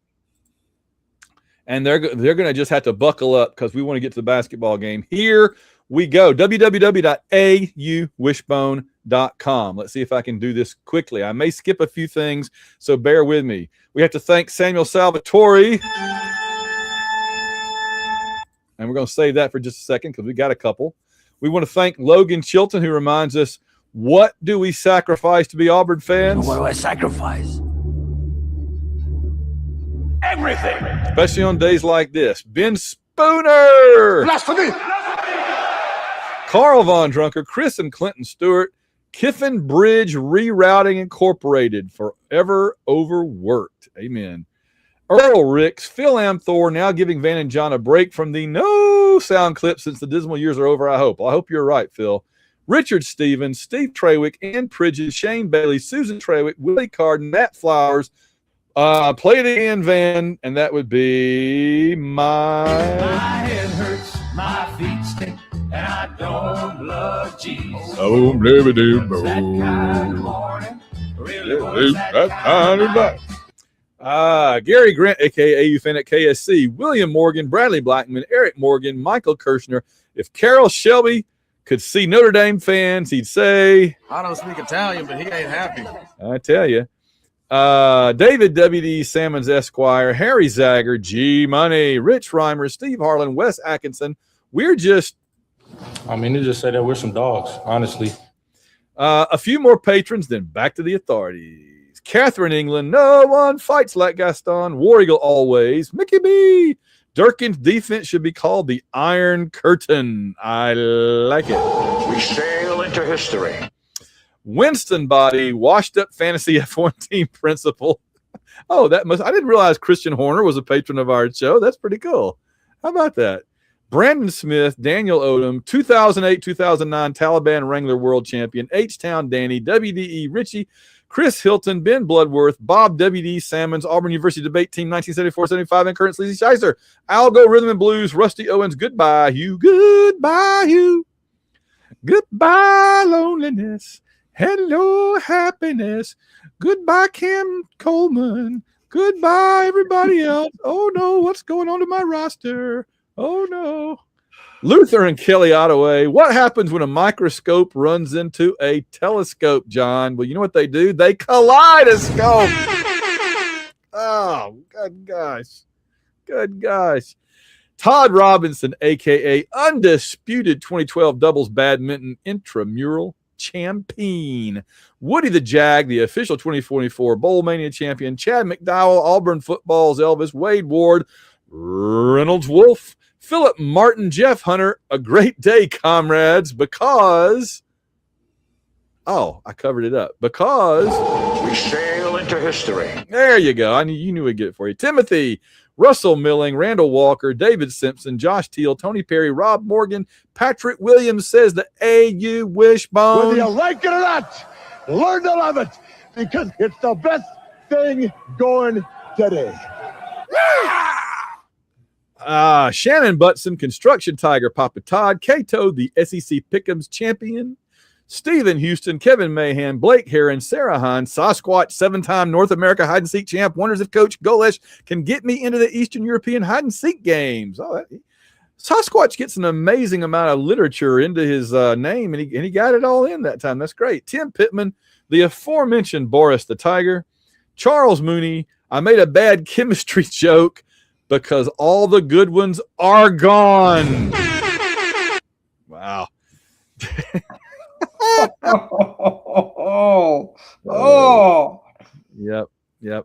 S1: And they're going to just have to buckle up because we want to get to the basketball game. Here we go. www.auwishbone.com. Let's see if I can do this quickly. I may skip a few things, so bear with me. We have to thank Samuel Salvatore. And we're going to save that for just a second because we got a couple. We want to thank Logan Chilton, who reminds us, what do we sacrifice to be Auburn fans?
S5: What do I sacrifice? Everything.
S1: Especially on days like this. Ben Spooner.
S5: Blasphemy.
S1: Carl Von Drunker, Chris and Clinton Stewart, Kiffin Bridge Rerouting Incorporated, forever overworked. Amen. Earl Ricks, Phil Amthor, now giving Van and John a break from the no sound clip since the dismal years are over, I hope. Well, I hope you're right, Phil. Richard Stevens, Steve Trawick, Ann Pridges, Shane Bailey, Susan Trawick, Willie Carden, Matt Flowers, play it again, Van, and that would be
S6: My head hurts, my feet stink, and I don't love Jesus.
S1: Oh, baby, dude.
S6: That kind of morning really was that kind of night.
S1: Gary Grant, a.k.a. AU fan at KSC, William Morgan, Bradley Blackman, Eric Morgan, Michael Kirshner. If Carol Shelby could see Notre Dame fans, he'd say,
S5: I don't speak Italian, but he ain't happy.
S1: I tell you. David W.D. Salmons Esquire, Harry Zager, G Money, Rich Reimer, Steve Harlan, Wes Atkinson. We're just,
S7: they just say that we're some dogs, honestly.
S1: a few more patrons, then back to the authorities. Catherine England, no one fights like Gaston. War Eagle always. Mickey B. Durkin's defense should be called the Iron Curtain. I like it.
S6: We sail into history.
S1: Winston Body, washed up fantasy F1 team principal. Oh, I didn't realize Christian Horner was a patron of our show. That's pretty cool. How about that? Brandon Smith, Daniel Odom, 2008-2009 Taliban Wrangler World Champion, H-Town Danny, WDE Richie, Chris Hilton, Ben Bloodworth, Bob WD Salmons, Auburn University Debate Team 1974-75, and current Sleazy Shicer, Algo Rhythm and Blues, Rusty Owens, goodbye, Hugh, goodbye, Hugh, goodbye, loneliness, hello, happiness, goodbye, Cam Coleman, goodbye, everybody else. Oh no, what's going on to my roster? Oh no. Luther and Kelly Ottaway. What happens when a microscope runs into a telescope, John? Well, you know what they do? They kaleidoscope. Oh, good gosh. Good gosh. Todd Robinson, a.k.a. undisputed 2012 doubles badminton intramural champion. Woody the Jag, the official 2024 Bowl Mania champion. Chad McDowell, Auburn football's Elvis. Wade Ward, Reynolds Wolf. Philip Martin, Jeff Hunter, a great day, comrades, because, I covered it up, because
S5: We sail into history.
S1: there you go. You knew we'd get it for you. Timothy, Russell Milling, Randall Walker, David Simpson, Josh Teal, Tony Perry, Rob Morgan, Patrick Williams says the AU Wishbone.
S8: Whether you like it or not, learn to love it because it's the best thing going today.
S1: Shannon Butson, Construction Tiger, Papa Todd, Cato, the SEC Pick'ems champion, Stephen Houston, Kevin Mahan, Blake Heron, Sarah Hahn, Sasquatch, 7-time North America hide and seek champ, wonders if Coach Golesh can get me into the Eastern European hide and seek games. Sasquatch gets an amazing amount of literature into his name, and he got it all in that time. That's great. Tim Pittman, the aforementioned Boris the Tiger, Charles Mooney, I made a bad chemistry joke because all the good ones are gone. Wow. Yep.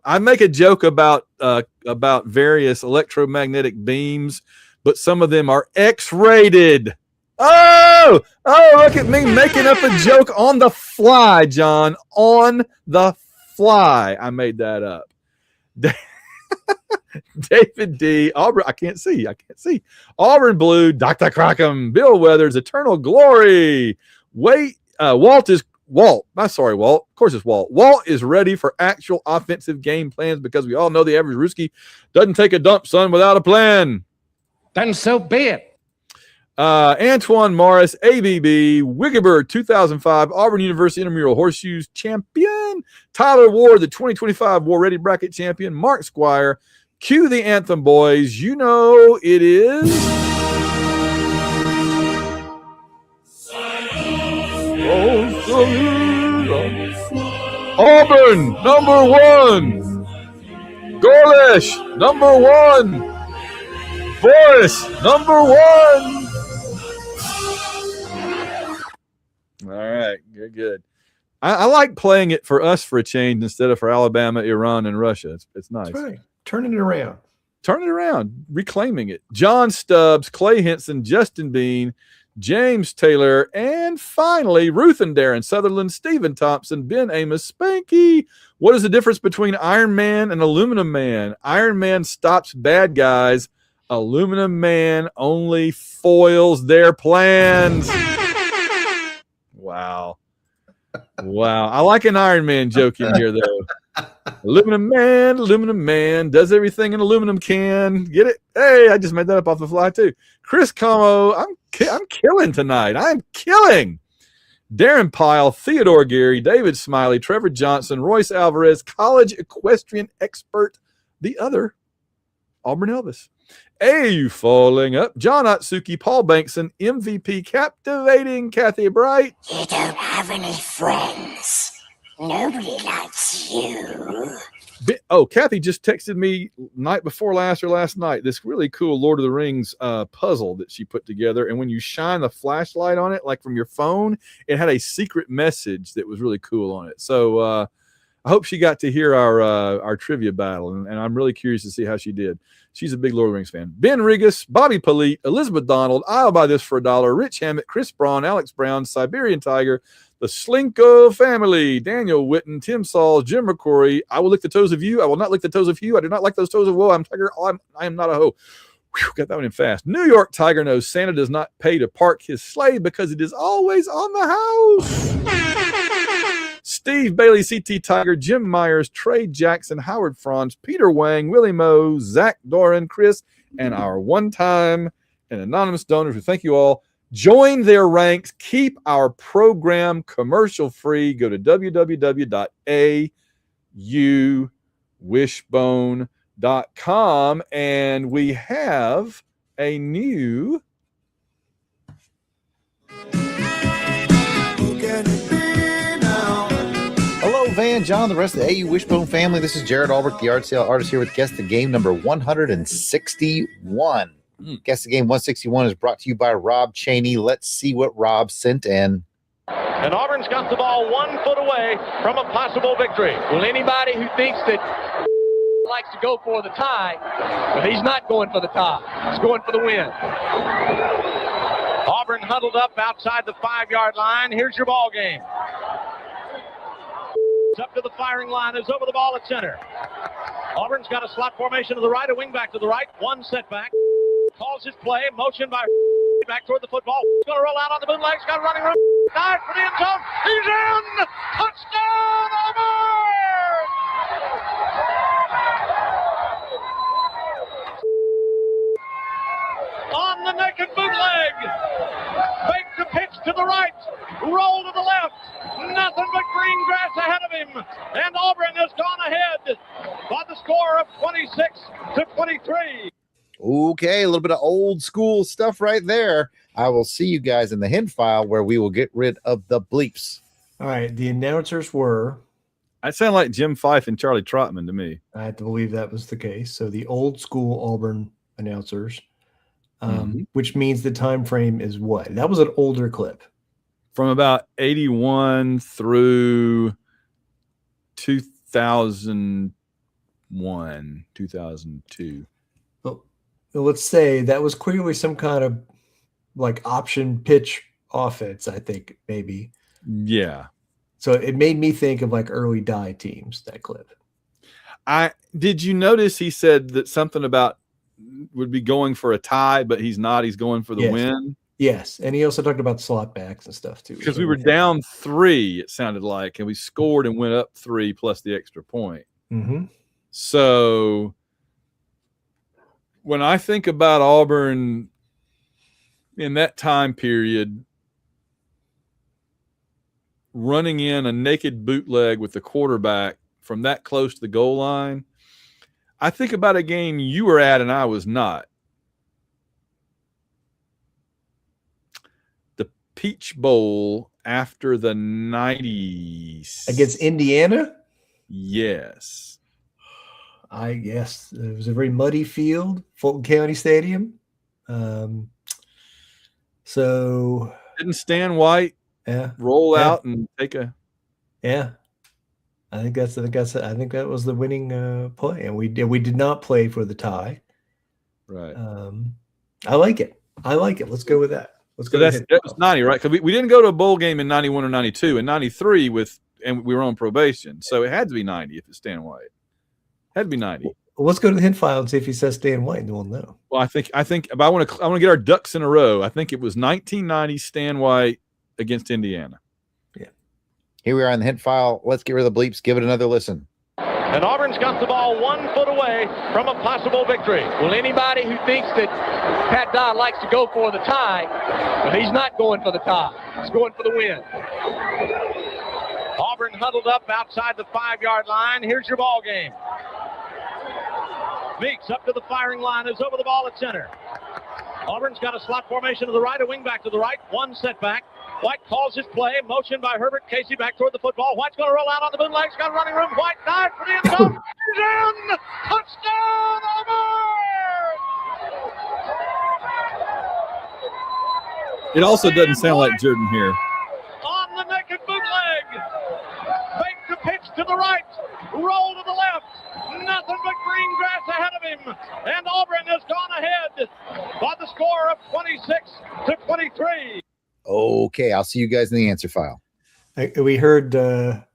S1: I make a joke about various electromagnetic beams, but some of them are X-rated. Oh, look at me making up a joke on the fly, John. On the fly. I made that up. David D. Auburn. I can't see. Auburn Blue. Dr. Crockham. Bill Weathers. Eternal Glory. Walt. I'm sorry, Walt. Of course it's Walt. Walt is ready for actual offensive game plans because we all know the average Ruski doesn't take a dump, son, without a plan.
S5: Then so be it.
S1: Antoine Morris, ABB, Wiggebird 2005, Auburn University Intramural Horseshoes champion, Tyler Ward, the 2025 War Ready Bracket champion, Mark Squire, cue the anthem, boys. You know it is. Auburn, number one. Golesh, number one. Boris, number one. All right, good. I like playing it for us for a change instead of for Alabama, Iran, and Russia. It's nice.
S2: That's right. Turning it around.
S1: Reclaiming it. John Stubbs, Clay Henson, Justin Bean, James Taylor, and finally Ruth and Darren Sutherland, Stephen Thompson, Ben Amos, Spanky. What is the difference between Iron Man and Aluminum Man? Iron Man stops bad guys. Aluminum Man only foils their plans. Wow. I like an Iron Man joke in here, though. Aluminum Man does everything an aluminum can. Get it? Hey, I just made that up off the fly, too. Chris Como, I'm killing tonight. I'm killing. Darren Pyle, Theodore Gary, David Smiley, Trevor Johnson, Royce Alvarez, college equestrian expert, the other Auburn Elvis. AU Falling Up, John Atsuki, Paul Bankson, MVP Captivating, Kathy Bright.
S9: You don't have any friends. Nobody likes you.
S1: Kathy just texted me night before last or last night this really cool Lord of the Rings puzzle that she put together. And when you shine the flashlight on it, like from your phone, it had a secret message that was really cool on it. So I hope she got to hear our trivia battle, and I'm really curious to see how she did. She's a big Lord of the Rings fan. Ben Regas, Bobby Polite, Elizabeth Donald, I'll buy this for $1, Rich Hammett, Chris Braun, Alex Brown, Siberian Tiger, the Slinko family, Daniel Witten, Tim Saul, Jim McCory. I will lick the toes of you. I will not lick the toes of you. I do not like those toes of woe. I'm Tiger. I am not a hoe. Whew, got that one in fast. New York Tiger knows Santa does not pay to park his sleigh because it is always on the house. Steve Bailey, CT Tiger, Jim Myers, Trey Jackson, Howard Franz, Peter Wang, Willie Moe, Zach Doran, Chris, and our one-time and anonymous donors. We thank you all. Join their ranks. Keep our program commercial-free. Go to www.auwishbone.com, and we have a new
S10: Hello, Van, John, the rest of the AU Wishbone family. This is Jared Albrecht, the art sale artist, here with Guess the Game number 161. Guess the Game 161 is brought to you by Rob Cheney. Let's see what Rob sent in.
S11: And Auburn's got the ball 1 foot away from a possible victory. Well, anybody who thinks that likes to go for the tie, but he's not going for the tie. He's going for the win. Auburn huddled up outside the 5-yard line. Here's your ball game. It's up to the firing line. Is over the ball at center. Auburn's got a slot formation to the right, a wing back to the right, one setback. Calls his play, motion by back toward the football. He's going to roll out on the boot legs, got running room. Dive for the end zone. He's in! Touchdown, Auburn! On the naked bootleg. Fake the pitch to the right. Roll to the left. Nothing but green grass ahead of him. And Auburn has gone ahead by the score of 26-23.
S10: Okay, a little bit of old school stuff right there. I will see you guys in the hint file where we will get rid of the bleeps.
S2: All right, the announcers were...
S1: I sound like Jim Fife and Charlie Trotman to me.
S2: I have to believe that was the case. So the old school Auburn announcers, which means the time frame is what? That was an older clip.
S1: From about 81 through 2001, 2002.
S2: Well, let's say that was clearly some kind of like option pitch offense, I think, maybe.
S1: Yeah.
S2: So it made me think of like early die teams, that clip.
S1: Did you notice he said that something about would be going for a tie, but he's not. He's going for the win.
S2: Yes. And he also talked about slot backs and stuff too.
S1: Because we were down 3, it sounded like, and we scored and went up 3 plus the extra point.
S2: Mm-hmm.
S1: So when I think about Auburn in that time period, running in a naked bootleg with the quarterback from that close to the goal line, I think about a game you were at and I was not. The Peach Bowl after the 90s.
S2: Against Indiana?
S1: Yes.
S2: I guess it was a very muddy field, Fulton County Stadium. So
S1: didn't Stan White roll out and take a
S2: I think that was the winning play, and we did not play for the tie.
S1: Right.
S2: I like it. Let's go with that. Let's go.
S1: That was 90, right? Because we didn't go to a bowl game in 91 or 92. In 93 and we were on probation, so it had to be 90 if it's Stan White. Had to be 90.
S2: Well, let's go to the hint file and see if he says Stan White, and we'll know.
S1: Well, I think but I want to get our ducks in a row. I think it was 1990 Stan White against Indiana.
S2: Yeah.
S10: Here we are in the hint file. Let's get rid of the bleeps. Give it another listen.
S11: And Auburn's got the ball 1 foot away from a possible victory. Well, anybody who thinks that Pat Dodd likes to go for the tie, but he's not going for the tie. He's going for the win. Auburn huddled up outside the 5-yard line. Here's your ball game. Meeks up to the firing line, is over the ball at center. Auburn's got a slot formation to the right, a wing back to the right, one setback. White calls his play, motion by Herbert. Casey back toward the football. White's going to roll out on the bootlegs, got running room. White dive for the end zone. He's in! Touchdown, Auburn!
S1: It also doesn't sound like Jordan here.
S11: On the naked bootleg. Fake the pitch to the right. Roll to the left. Nothing but green grass ahead of him. And Auburn has gone ahead by the score of 26-23.
S10: Okay, I'll see you guys in the answer file.
S2: We heard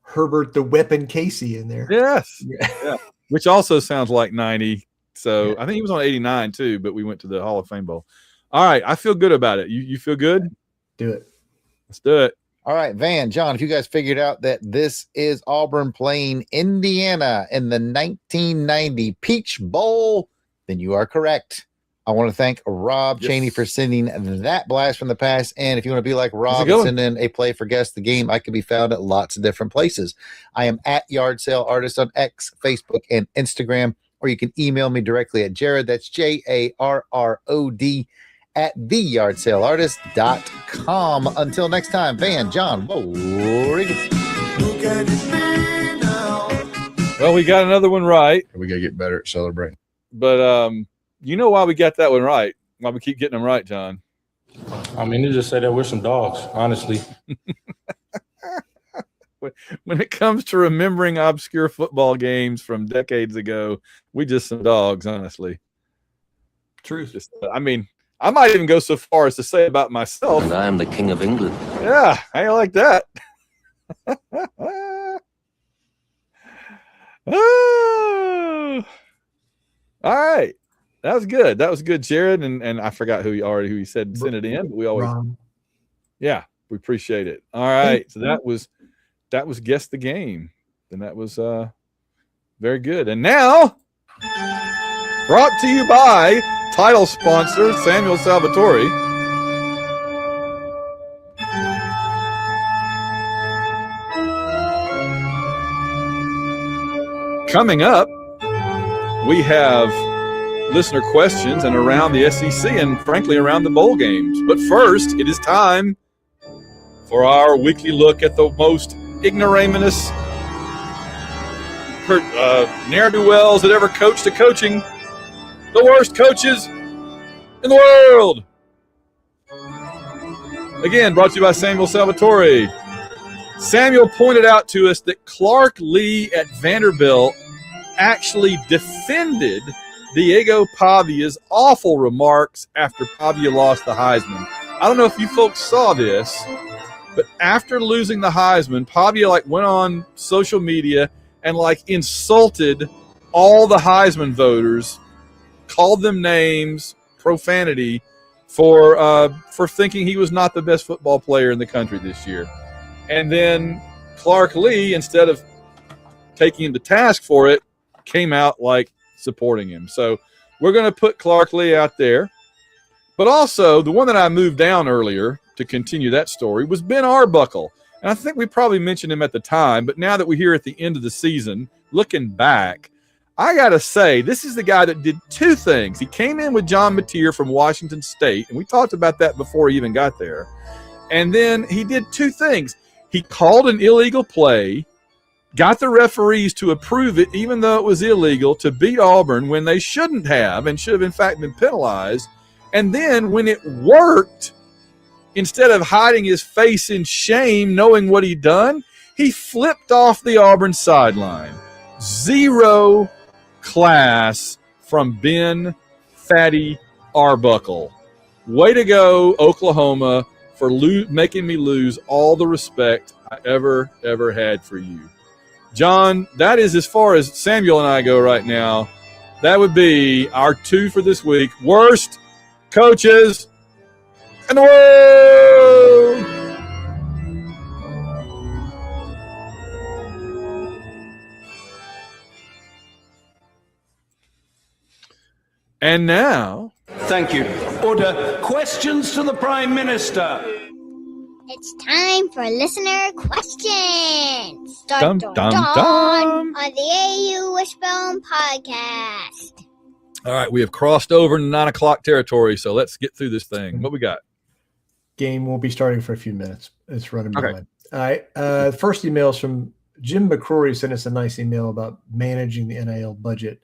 S2: Herbert the Weapon Casey in there.
S1: Yes. Yeah. Which also sounds like 90. So I think he was on 89 too, but we went to the Hall of Fame Bowl. All right. I feel good about it. You feel good?
S2: Do it.
S1: Let's do it.
S10: All right, Van, John, if you guys figured out that this is Auburn playing Indiana in the 1990 Peach Bowl, then you are correct. I want to thank Rob Chaney for sending that blast from the past. And if you want to be like Rob and send in a play for Guess the Game, I can be found at lots of different places. I am at Yard Sale Artist on X, Facebook, and Instagram, or you can email me directly at Jared. That's JARROD at theyardsaleartist.com. Until next time, Van, John, whoa,
S1: well, we got another one right.
S12: We got to get better at celebrating.
S1: But you know why we got that one right? Why we keep getting them right, John?
S7: I mean, they just say that we're some dogs, honestly.
S1: When it comes to remembering obscure football games from decades ago, we just some dogs, honestly.
S2: Truth.
S1: Just, I mean, I might even go so far as to say about myself.
S13: And I am the King of England.
S1: Yeah, I ain't like that. Oh. All right. That was good. That was good, Jared. And I forgot who he said sent it in, but we always we appreciate it. All right. So that was Guess the Game. And that was very good. And now, brought to you by title sponsor Samuel Salvatore. Coming up, we have listener questions and around the SEC and frankly around the bowl games. But first, it is time for our weekly look at the most ignoramus ne'er-do-wells that ever coached the coaching. The worst coaches in the world. Again, brought to you by Samuel Salvatore. Samuel pointed out to us that Clark Lee at Vanderbilt actually defended Diego Pavia's awful remarks after Pavia lost the Heisman. I don't know if you folks saw this, but after losing the Heisman, Pavia went on social media and insulted all the Heisman voters, called them names, profanity, for thinking he was not the best football player in the country this year. And then Clark Lee, instead of taking him to task for it, came out supporting him. So we're going to put Clark Lee out there. But also, the one that I moved down earlier to continue that story was Ben Arbuckle. And I think we probably mentioned him at the time, but now that we're here at the end of the season, looking back, I got to say, this is the guy that did two things. He came in with John Mateer from Washington State, and we talked about that before he even got there. And then he did two things. He called an illegal play, got the referees to approve it, even though it was illegal, to beat Auburn when they shouldn't have and should have, in fact, been penalized. And then when it worked, instead of hiding his face in shame, knowing what he'd done, he flipped off the Auburn sideline. Zero class from Ben Fatty Arbuckle. Way to go, Oklahoma, for making me lose all the respect I ever had for you. John, that is as far as Samuel and I go right now. That would be our two for this week. Worst coaches in the world. And now,
S6: Thank you. Order. Questions to the Prime Minister.
S9: It's time for listener questions.
S1: Dum, dum, dum.
S9: On the AU Wishbone podcast.
S1: All right, we have crossed over 9 o'clock territory, so let's get through this thing. What we got?
S2: Game won't be starting for a few minutes. It's running
S1: Okay.
S2: behind. All right. The first email is from Jim McCrory. Sent us a nice email about managing the NIL budget.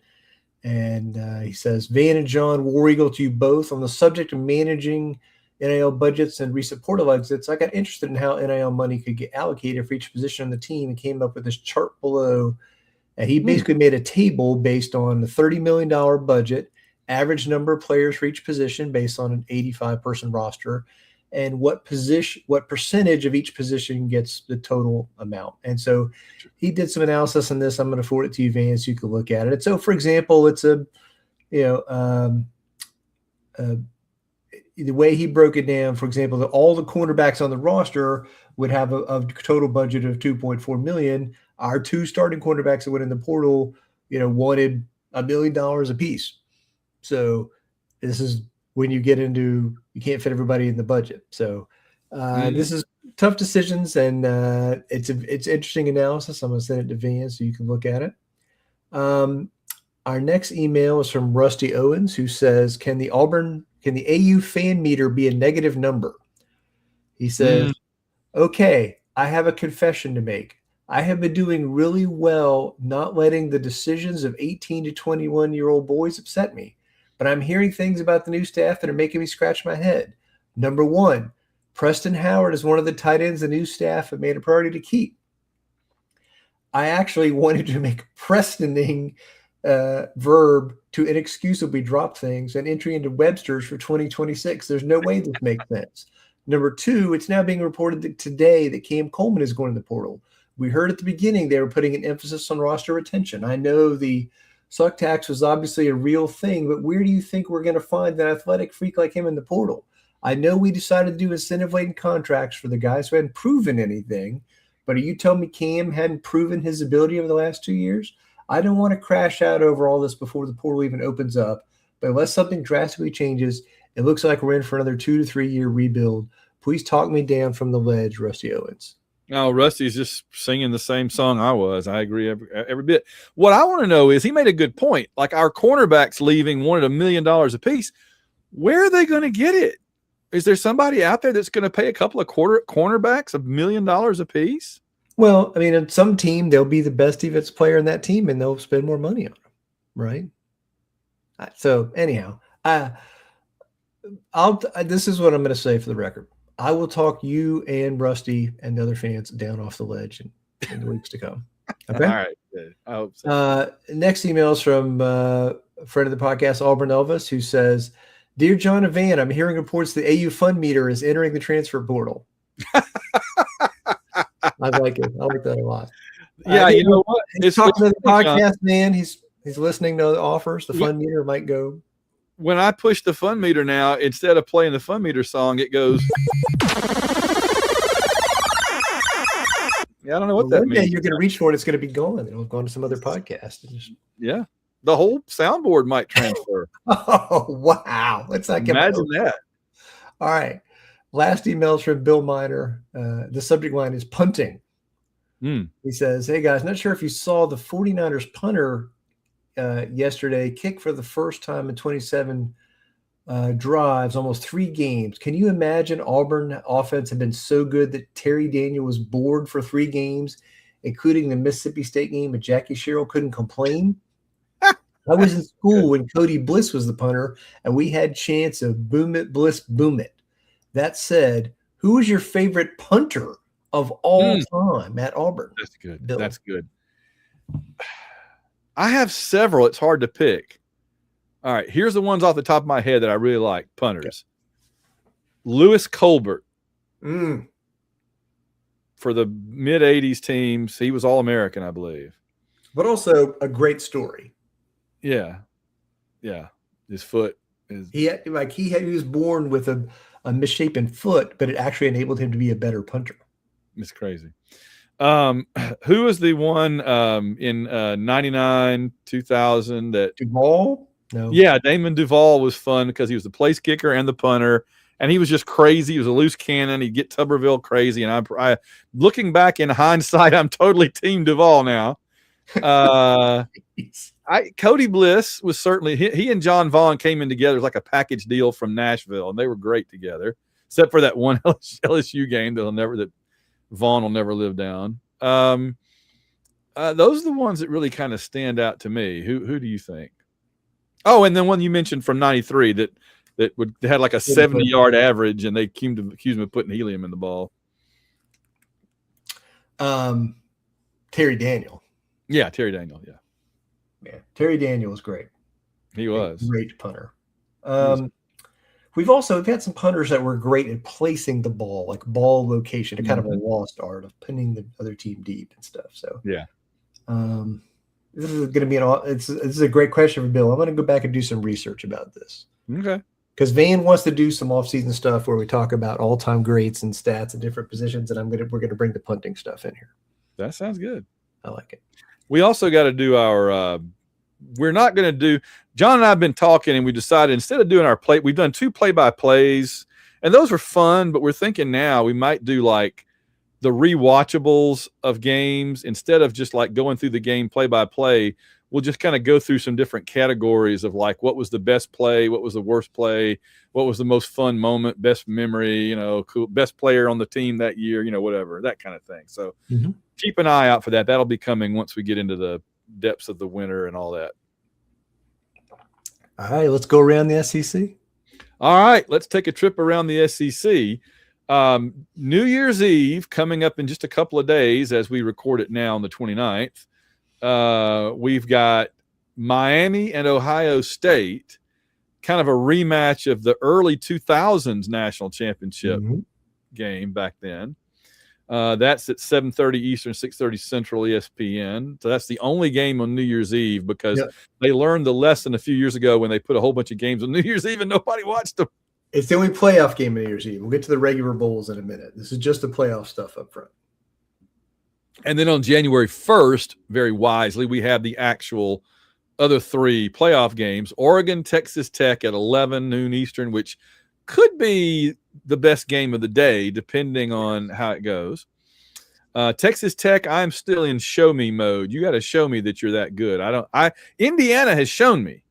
S2: And he says, Van and John, War Eagle to you both. On the subject of managing NIL budgets and recent portal exits, I got interested in how NIL money could get allocated for each position on the team and came up with this chart below. And he basically made a table based on the $30 million budget, average number of players for each position based on an 85-person roster, and what percentage of each position gets the total amount. And so he did some analysis on this. I'm going to forward it to you, Vance. You can look at it. And so, for example, it's the way he broke it down, for example, that all the cornerbacks on the roster would have a total budget of $2.4 million. Our 2 starting cornerbacks that went in the portal, wanted $1 million a piece. So this is when you get into, you can't fit everybody in the budget. So this is tough decisions, and it's interesting analysis. I'm going to send it to Vance so you can look at it. Our next email is from Rusty Owens, who says, can the AU fan meter be a negative number? He says, okay, I have a confession to make. I have been doing really well not letting the decisions of 18 to 21-year-old boys upset me, but I'm hearing things about the new staff that are making me scratch my head. Number 1, Preston Howard is one of the tight ends the new staff have made a priority to keep. I actually wanted to make Prestoning verb to inexcusably drop things and entry into Webster's for 2026. There's no way this makes sense. Number 2, it's now being reported today that Cam Coleman is going to the portal. We heard at the beginning they were putting an emphasis on roster retention. I know the suck tax was obviously a real thing, but where do you think we're going to find an athletic freak like him in the portal? I know we decided to do incentive-laden contracts for the guys who hadn't proven anything, but are you telling me Cam hadn't proven his ability over the last 2 years? I don't want to crash out over all this before the portal even opens up, but unless something drastically changes, it looks like we're in for another 2 to 3 year rebuild. Please talk me down from the ledge, Rusty Owens.
S1: No, Rusty's just singing the same song I was. I agree every bit. What I want to know is, he made a good point. Like, our cornerbacks leaving wanted $1 million a piece. Where are they going to get it? Is there somebody out there that's going to pay a couple of cornerbacks $1 million a piece?
S2: Well, I mean, in some team, they'll be the best defensive player in that team, and they'll spend more money on them, right? So anyhow, this is what I'm going to say for the record. I will talk you and Rusty and the other fans down off the ledge in the weeks to come. Okay.
S1: All right. Good. I hope so.
S2: Next email is from a friend of the podcast, Auburn Elvis, who says, "Dear John and Van, I'm hearing reports the AU fund meter is entering the transfer portal." I like it. I like that a lot.
S1: Yeah, you know what?
S2: He's talking to the podcast, man. He's listening to the offers. The fund meter might go.
S1: When I push the fund meter now, instead of playing the fund meter song, it goes. Yeah, I don't know what that means.
S2: You're going to reach for it. It's going to be gone. It'll go on to some other podcast.
S1: Yeah, the whole soundboard might transfer.
S2: Oh, wow! Let's not get
S1: imagine that.
S2: All right. Last email is from Bill Miner. The subject line is punting. He says, "Hey guys, not sure if you saw the 49ers punter yesterday kick for the first time in 27 drives, almost 3 games. Can you imagine Auburn offense had been so good that Terry Daniel was bored for 3 games, including the Mississippi State game, and Jackie Sherrill couldn't complain? I was in school when Cody Bliss was the punter, and we had chants of boom it, Bliss, boom it. That said, who was your favorite punter of all time at Auburn?"
S1: That's good.
S2: Bill.
S1: That's good. I have several. It's hard to pick. All right. Here's the ones off the top of my head that I really like. Punters. Okay. Lewis Colbert. For the mid-'80s teams. He was All-American, I believe.
S2: But also a great story.
S1: Yeah. Yeah. His foot is.
S2: He was born with a misshapen foot, but it actually enabled him to be a better punter.
S1: It's crazy. Who was the one in 99, 2000 that
S2: Duval? No.
S1: Yeah, Damon Duval was fun because he was the place kicker and the punter, and he was just crazy. He was a loose cannon. He'd get Tuberville crazy. And I looking back in hindsight, I'm totally team Duval now. Cody Bliss was certainly he and John Vaughn came in together as like a package deal from Nashville, and they were great together, except for that one LSU game that Vaughn will never live down. Those are the ones that really kind of stand out to me. Who do you think? Oh, and then one you mentioned from 93 that had like a 70-yard average, and they accused him of putting helium in the ball.
S2: Terry Daniel.
S1: Yeah, Terry Daniel. Yeah.
S2: Yeah, Terry Daniel was great.
S1: He was
S2: great punter. We've had some punters that were great at placing the ball, like ball location, a kind of a lost art of pinning the other team deep and stuff. So
S1: yeah.
S2: This is going to be this is a great question for Bill. I'm going to go back and do some research about this.
S1: Okay.
S2: Because Van wants to do some off-season stuff where we talk about all-time greats and stats and different positions, and we're going to bring the punting stuff in here.
S1: That sounds good.
S2: I like it.
S1: We also got to do our. We're not going to do. John and I have been talking, and we decided instead of doing we've done 2 play-by-plays, and those were fun. But we're thinking now we might do like the rewatchables of games instead of just like going through the game play-by-play. We'll just kind of go through some different categories of like what was the best play, what was the worst play, what was the most fun moment, best memory, cool, best player on the team that year, whatever, that kind of thing. So keep an eye out for that. That'll be coming once we get into the depths of the winter and all that.
S2: All right, let's go around the SEC.
S1: All right, let's take a trip around the SEC. New Year's Eve coming up in just a couple of days as we record it now on the 29th. We've got Miami and Ohio State, kind of a rematch of the early 2000s national championship game back then. That's at 7:30 Eastern, 6:30 Central, ESPN. So that's the only game on New Year's Eve because they learned the lesson a few years ago when they put a whole bunch of games on New Year's Eve and nobody watched them.
S2: It's the only playoff game on New Year's Eve. We'll get to the regular bowls in a minute. This is just the playoff stuff up front.
S1: And then on January 1st, very wisely, we have the actual other 3 playoff games. Oregon, Texas Tech at 11 noon Eastern, which could be the best game of the day, depending on how it goes. Texas Tech, I'm still in show me mode. You got to show me that you're that good. Indiana has shown me.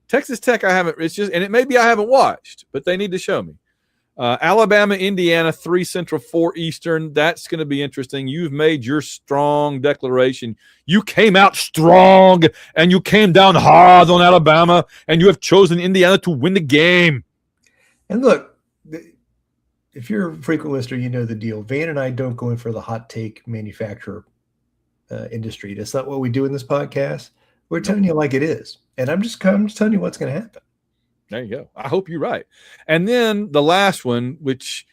S1: Texas Tech, I haven't. It's just, and it maybe I haven't watched, but they need to show me. Alabama, Indiana, 3 Central, 4 Eastern. That's going to be interesting. You've made your strong declaration. You came out strong, and you came down hard on Alabama, and you have chosen Indiana to win the game.
S2: And look, if you're a frequent listener, you know the deal. Van and I don't go in for the hot take manufacturer industry. That's not what we do in this podcast. We're telling you like it is. And I'm just telling you what's going to happen.
S1: There you go. I hope you're right. And then the last one, which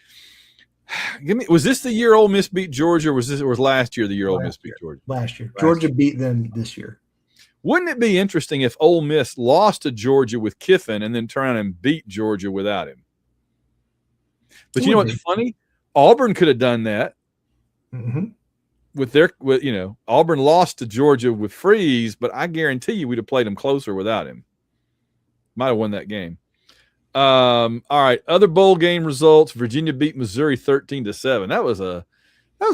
S1: was this the year Ole Miss beat Georgia, or was last year the year Ole Miss beat Georgia?
S2: Last year. Georgia beat them this year.
S1: Wouldn't it be interesting if Ole Miss lost to Georgia with Kiffin and then turn around and beat Georgia without him? But you know what's funny? Auburn could have done that. Auburn lost to Georgia with Freeze, but I guarantee you we'd have played them closer without him. Might have won that game. All right, other bowl game results. Virginia beat Missouri 13-7. That was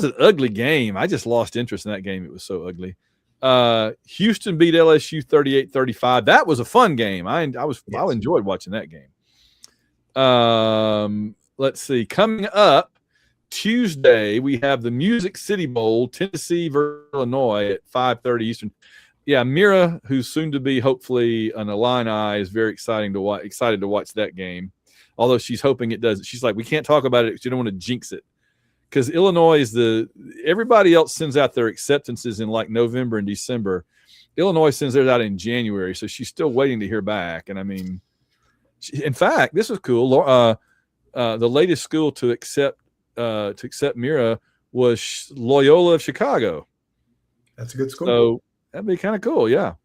S1: an ugly game. I just lost interest in that game. It was so ugly. Houston beat LSU 38-35. That was a fun game. I enjoyed watching that game. Let's see. Coming up Tuesday, we have the Music City Bowl, Tennessee versus Illinois at 5:30 Eastern. Yeah, Mira, who's soon to be hopefully an Illini, is very excited to watch that game. Although she's hoping it doesn't. She's like, we can't talk about it. She don't want to jinx it. Because Illinois everybody else sends out their acceptances in like November and December. Illinois sends theirs out in January, so she's still waiting to hear back. And I mean, in fact, this was cool. The latest school to accept Mira was Loyola of Chicago.
S2: That's a good school.
S1: So that'd be kind of cool, yeah.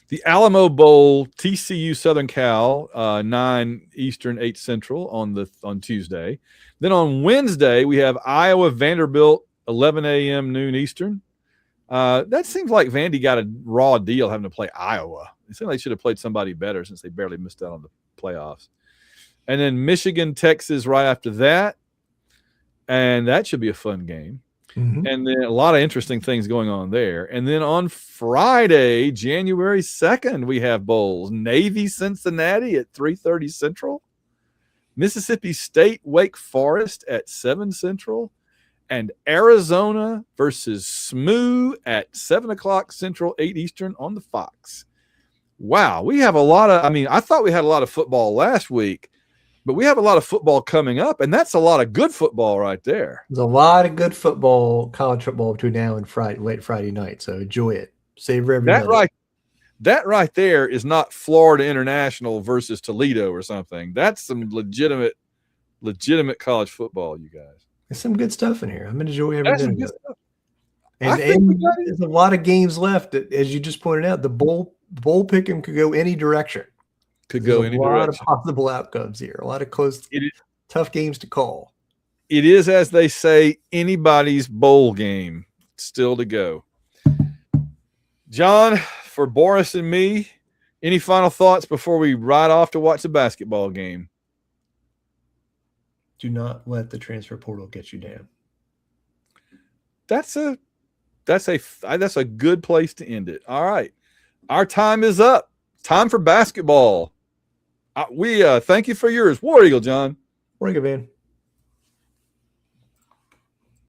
S1: The Alamo Bowl, TCU Southern Cal, 9 Eastern, 8 Central on Tuesday. Then on Wednesday, we have Iowa Vanderbilt, 11 a.m. noon Eastern. That seems like Vandy got a raw deal having to play Iowa. It seems like they should have played somebody better since they barely missed out on the playoffs. And then Michigan, Texas right after that. And that should be a fun game. And then a lot of interesting things going on there. And then on Friday, January 2nd, we have bowls. Navy, Cincinnati at 3:30 Central. Mississippi State, Wake Forest at 7 Central. And Arizona versus SMU at 7 o'clock Central, 8 Eastern on the Fox. Wow, we have a lot of – I thought we had a lot of football last week. But we have a lot of football coming up, and that's a lot of good football right there.
S2: There's a lot of good football, college football between now and late Friday night. So enjoy it. Savor every minute.
S1: That right there is not Florida International versus Toledo or something. That's some legitimate college football, you guys.
S2: There's some good stuff in here. I'm going to enjoy every
S1: That's some
S2: minute
S1: good
S2: of it.
S1: stuff.
S2: And there's a lot of games left. As you just pointed out, the bowl pick'em could go any direction.
S1: Could go any direction.
S2: A lot of possible outcomes here. A lot of close, tough games to call.
S1: It is, as they say, anybody's bowl game still to go. John, for Boris and me, any final thoughts before we ride off to watch the basketball game?
S2: Do not let the transfer portal get you down.
S1: That's a good place to end it. All right. Our time is up. Time for basketball. We thank you for yours. War Eagle, John.
S2: War Eagle, man.